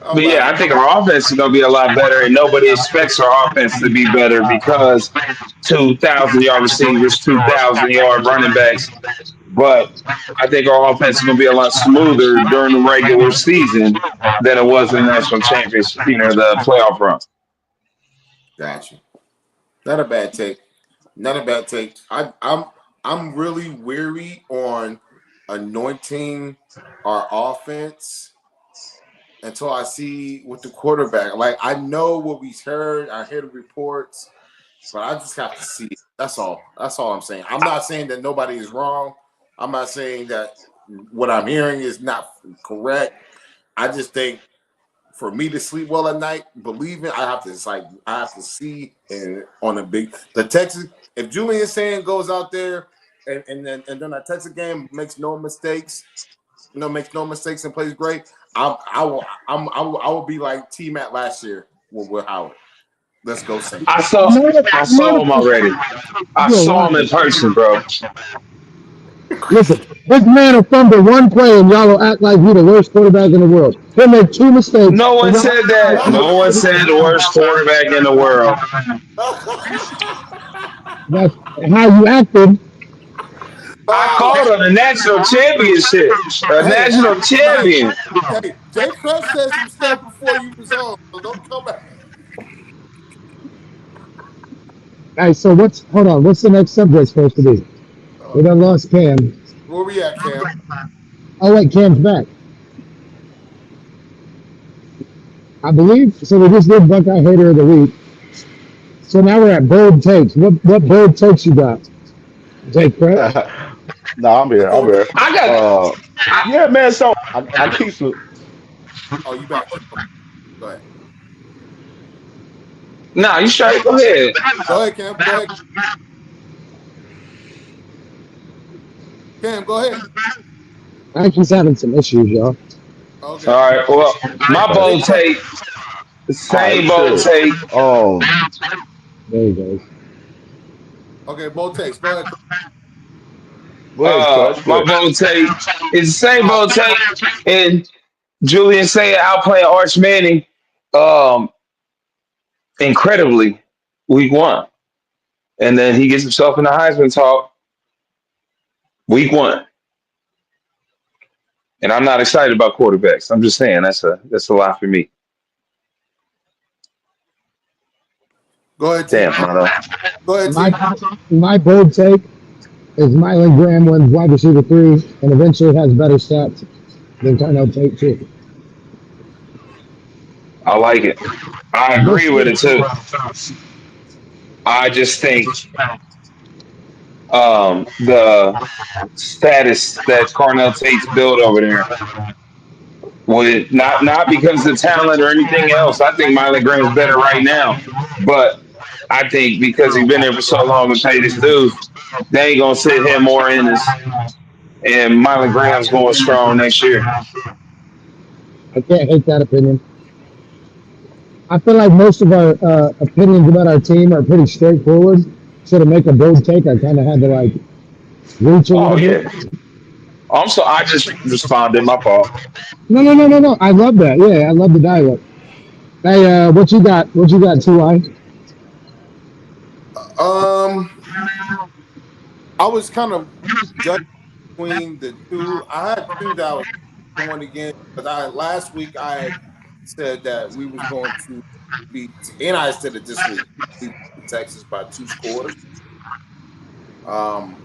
I'm But yeah, laughing. I think our offense is going to be a lot better, and nobody expects our offense to be better because 2,000-yard receivers, 2,000-yard running backs. But I think our offense is going to be a lot smoother during the regular season than it was in the national championship, the playoff run. Gotcha. Not a bad take. Not a bad take. I'm really weary on anointing our offense until I see with the quarterback. Like I know what we've heard. I hear the reports, but I just have to see it. That's all. That's all I'm saying. I'm not saying that nobody is wrong. I'm not saying that what I'm hearing is not correct. I just think for me to sleep well at night, believe it, I have to see and on a big the Texas. If Julian Sand goes out there and then that Texas game makes no mistakes, makes no mistakes and plays great, I will be like T Matt last year with Howard. Let's go Saints. I you saw know what? I You know saw him what? already. I You're saw him in lying. person, bro. Listen, this man will fumble one play and y'all will act like he's the worst quarterback in the world. He'll make two mistakes. No one And said that. No one said the worst quarterback in the world. that's how you acted. I called him a national championship, a Hey, hey, national champion. hey, Jay Crutch said some stuff before you was on, so don't come back. All right, so hold on, what's the next subject supposed to be? We done lost Cam. Where we at, Cam? Oh, wait, Cam's back. I believe, so we just did Buckeye Hater of the Week. So now we're at bold takes. What bold takes you got? Take Brett? No, I'm here. I'm Oh, here. I got. I, Yeah, man. So I keep some. oh, you back? Go ahead. nah, you straight. Go ahead. Go ahead, Cam. Go ahead, Cam. Go ahead. I think he's having some issues, y'all. All Okay. right. Well, my They bold Okay. talk. take, the All right. same bold Cool. take. Um. There he goes. Okay, both takes. Go ahead. Go ahead, Clutch. Go My ahead. bold take is the same bold take, and Julian saying outplaying Arch Manning, um, incredibly, week one, and then he gets himself in the Heisman talk week one. And I'm not excited about quarterbacks. I'm just saying that's a lot for me. Go ahead, T. Damn, Mono. Go ahead, My T. my bold take is Mylan Graham wins wide receiver 3 and eventually has better stats than Darnell Tate too. I like it. I This agree with year, it too. I just think the status that Carnell Tate's built over there would not because of talent or anything else. I think Miley Graham's better right now, but I think because he's been there for so long and paid his dues, they ain't gonna sit him more in us. And Miley Graham's going strong next year. I can't hate that opinion. I feel like most of our opinions about our team are pretty straightforward. So to make a bold take, I kind of had to like reach a Oh little bit. yeah. Also, I just responded. My fault. No. I love that. Yeah, I love the dialogue. Hey, what you got? What you got, Ty? Um, I was kind of judging between the two. I had two that I was going against, but last week I had said that we was going to beat, and I said it this week, beat Texas by 2 scores. Um,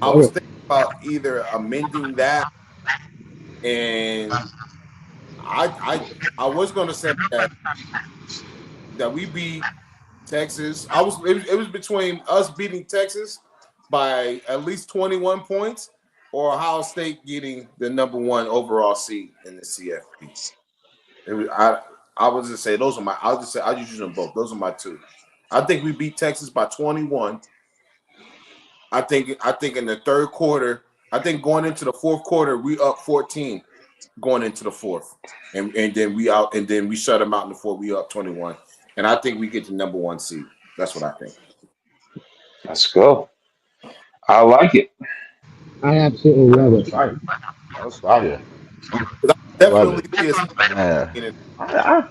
I was Love thinking about either amending that, and I I I was going to say that we beat Texas. It was between us beating Texas by at least 21 points or Ohio State getting the number one overall seed in the CFP. I would just say those are my. I'll just use them both. Those are my two. I think we beat Texas by 21. I think in the third quarter, I think going into the fourth quarter, we up 14 going into the fourth. And then we shut them out in the fourth, we up 21. And I think we get the number one seed. That's what I think. Let's go. I like it. I absolutely love That's it. fire. That's fire. Because I I love it, definitely see us man. in it. I,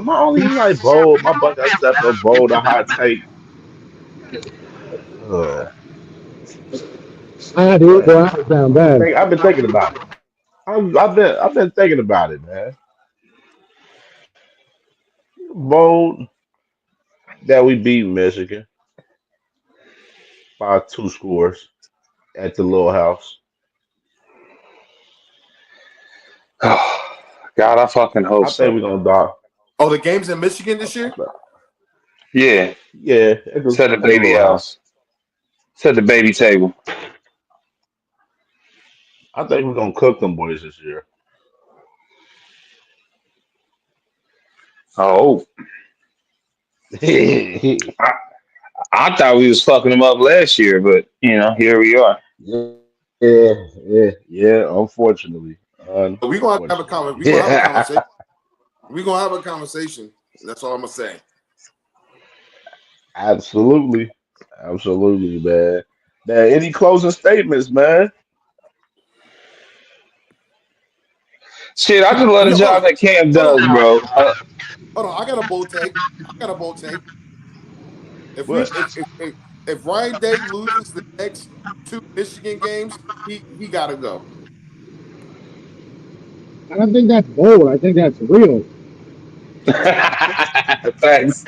my only like bold, my Buckeye step up bold, a hot take. Uh, I do, but boy, I sound bad. I've been thinking about it. I've been thinking about it, man. Bold that we beat Michigan by 2 scores at the little house. God, I fucking hope I think so. we're gonna die. Oh, the game's in Michigan this I year? think- Yeah. Yeah, Set the at the baby little house. house. Set the baby table. I think we're gonna cook them boys this year. Oh, yeah, I, I thought we was fucking them up last year, but here we are. yeah. We're gonna have a Unfortunately. conversation. We're gonna have a Yeah, conversation. We're gonna have a conversation. That's all I'm gonna say. absolutely, absolutely, man. Now, any closing statements, man? Shit, I just love the Hold job on, that Cam hold does, on, bro. hold on. I got a bold take. I got a bold take. If we What? if Ryan Day loses the next two Michigan games, he gotta go. I don't think that's bold. I think that's real. Thanks.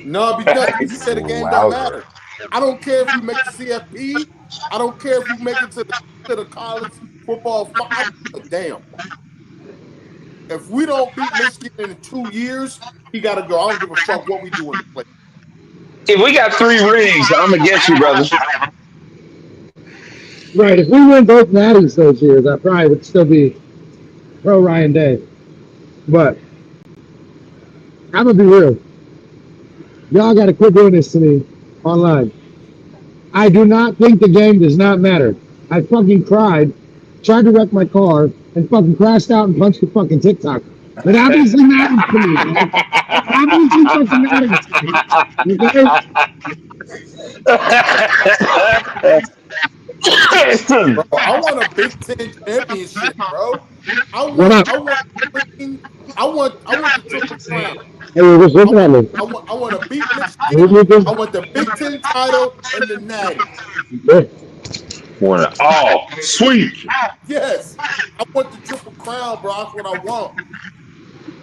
No, because he said the game don't Wowzer. matter. I don't care if we make the CFP. I don't care if we make it to the college football. I don't give a damn. If we don't beat Michigan in 2 years, he got to go. I don't give a fuck what we do in the play. If we got 3 rings, I'm against you, brother. Right. If we win both natties those years, I probably would still be pro Ryan Day. But I'm gonna be real. Y'all got to quit doing this to me online. I do not think the game does not matter. I fucking cried, tried to wreck my car, and fucking crashed out and punched the fucking TikTok. It obviously matters to me, man. It obviously fucking matters to me. Okay? Bro, I want a Big Ten championship, bro. I What want up? I want freaking I want the triple crown. Hey, what's I looking at want me? I want to beat Who's Michigan. looking? I want the Big Ten title and the Natty. Yeah. Oh, sweet. Yes, I want the triple crown, bro. That's what I want.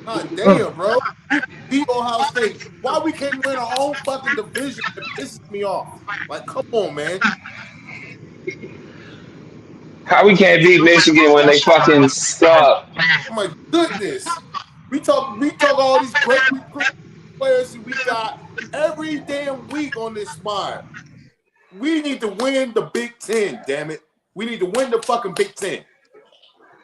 God damn, bro. We beat Ohio State. Why we can't win our own fucking division? It pisses me off. Like, come on, man. How we can't beat Michigan when they fucking suck? Oh my goodness. We talk all these great recruit players that we got every damn week on this spot. We need to win the Big Ten, damn it. We need to win the fucking Big Ten.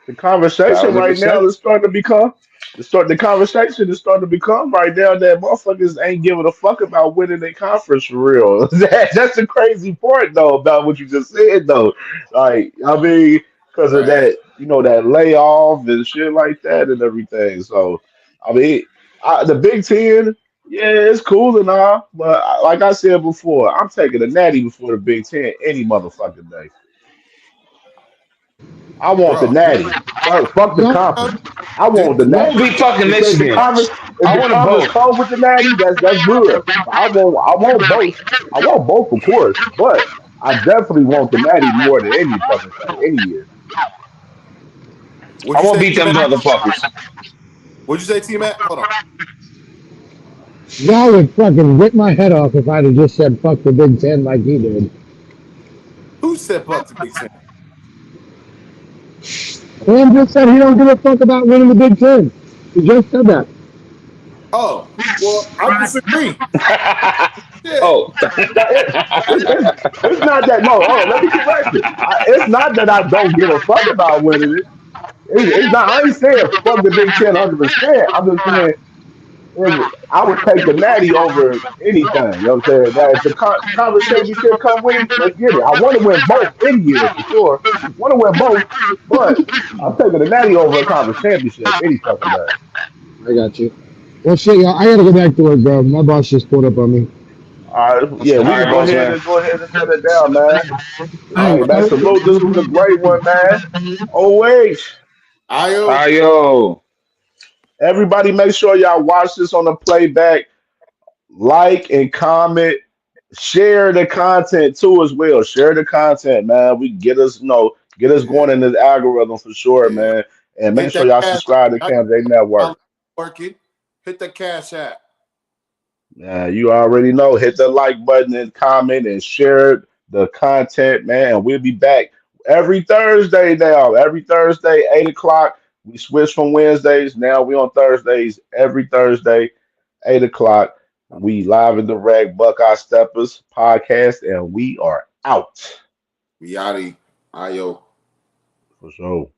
The conversation Thousand right now percent. is starting to become the conversation is starting to become right now that motherfuckers ain't giving a fuck about winning their conference for real. That's the crazy part though about what you just said though. Like I mean, because of Right. that, that layoff and shit like that and everything. So I mean, the Big Ten, yeah, it's cool and all, but like I said before, I'm taking the Natty before the Big Ten any motherfucking day. I want the Bro. natty. Fuck the Y'all, Uh, conference. I did, want the Won't natty. be fucking If the Michigan. conference if I the want them conference both. comes with the natty, that's good. I want both. I want both, of course, but I definitely want the natty more than any fucking thing, any year. what'd I you won't say, beat them T-Mac? motherfuckers. What'd you say, T-Mac? Hold on. Y'all would fucking rip my head off if I'd have just said fuck the Big Ten like he did. Who said fuck the Big Ten? Cam just said he don't give a fuck about winning the Big Ten. He just said that. Oh, well, I disagree. Yeah. Oh, It's not that. No, let me correct it. It's not that I don't give a fuck about winning it. It's not. I ain't saying fuck the Big Ten 100%. I'm just saying I would take the Natty over anything. You know what I'm saying? That if the conference championship come with it, let's get it. I want to win both in year for sure. Want to win both, but I'm taking the Natty over a conference championship any fucking day. I got you. Well, shit, y'all. I gotta go back to work, bro. My boss just pulled up on me. All right, yeah, we all can right, boss man. go ahead and shut it down, man. All Hey, right, man, salute. This was a great one, man. OH. Io. Ayo. Everybody, make sure y'all watch this on the playback. Like and comment. Share the content too as well. Share the content, man. We get us, get us Yeah. going in this algorithm for sure, Yeah. man. And make Hit sure that y'all cash. subscribe to CamJ Network. Working. Hit the cash app. You already know. Hit the like button and comment and share the content, man. And we'll be back every Thursday now. Every Thursday, 8 o'clock. We switch from Wednesdays. Now we on Thursdays. Every Thursday, 8 o'clock. We live and direct Buckeye Steppas podcast, and we are out Yachty. Io. for sure.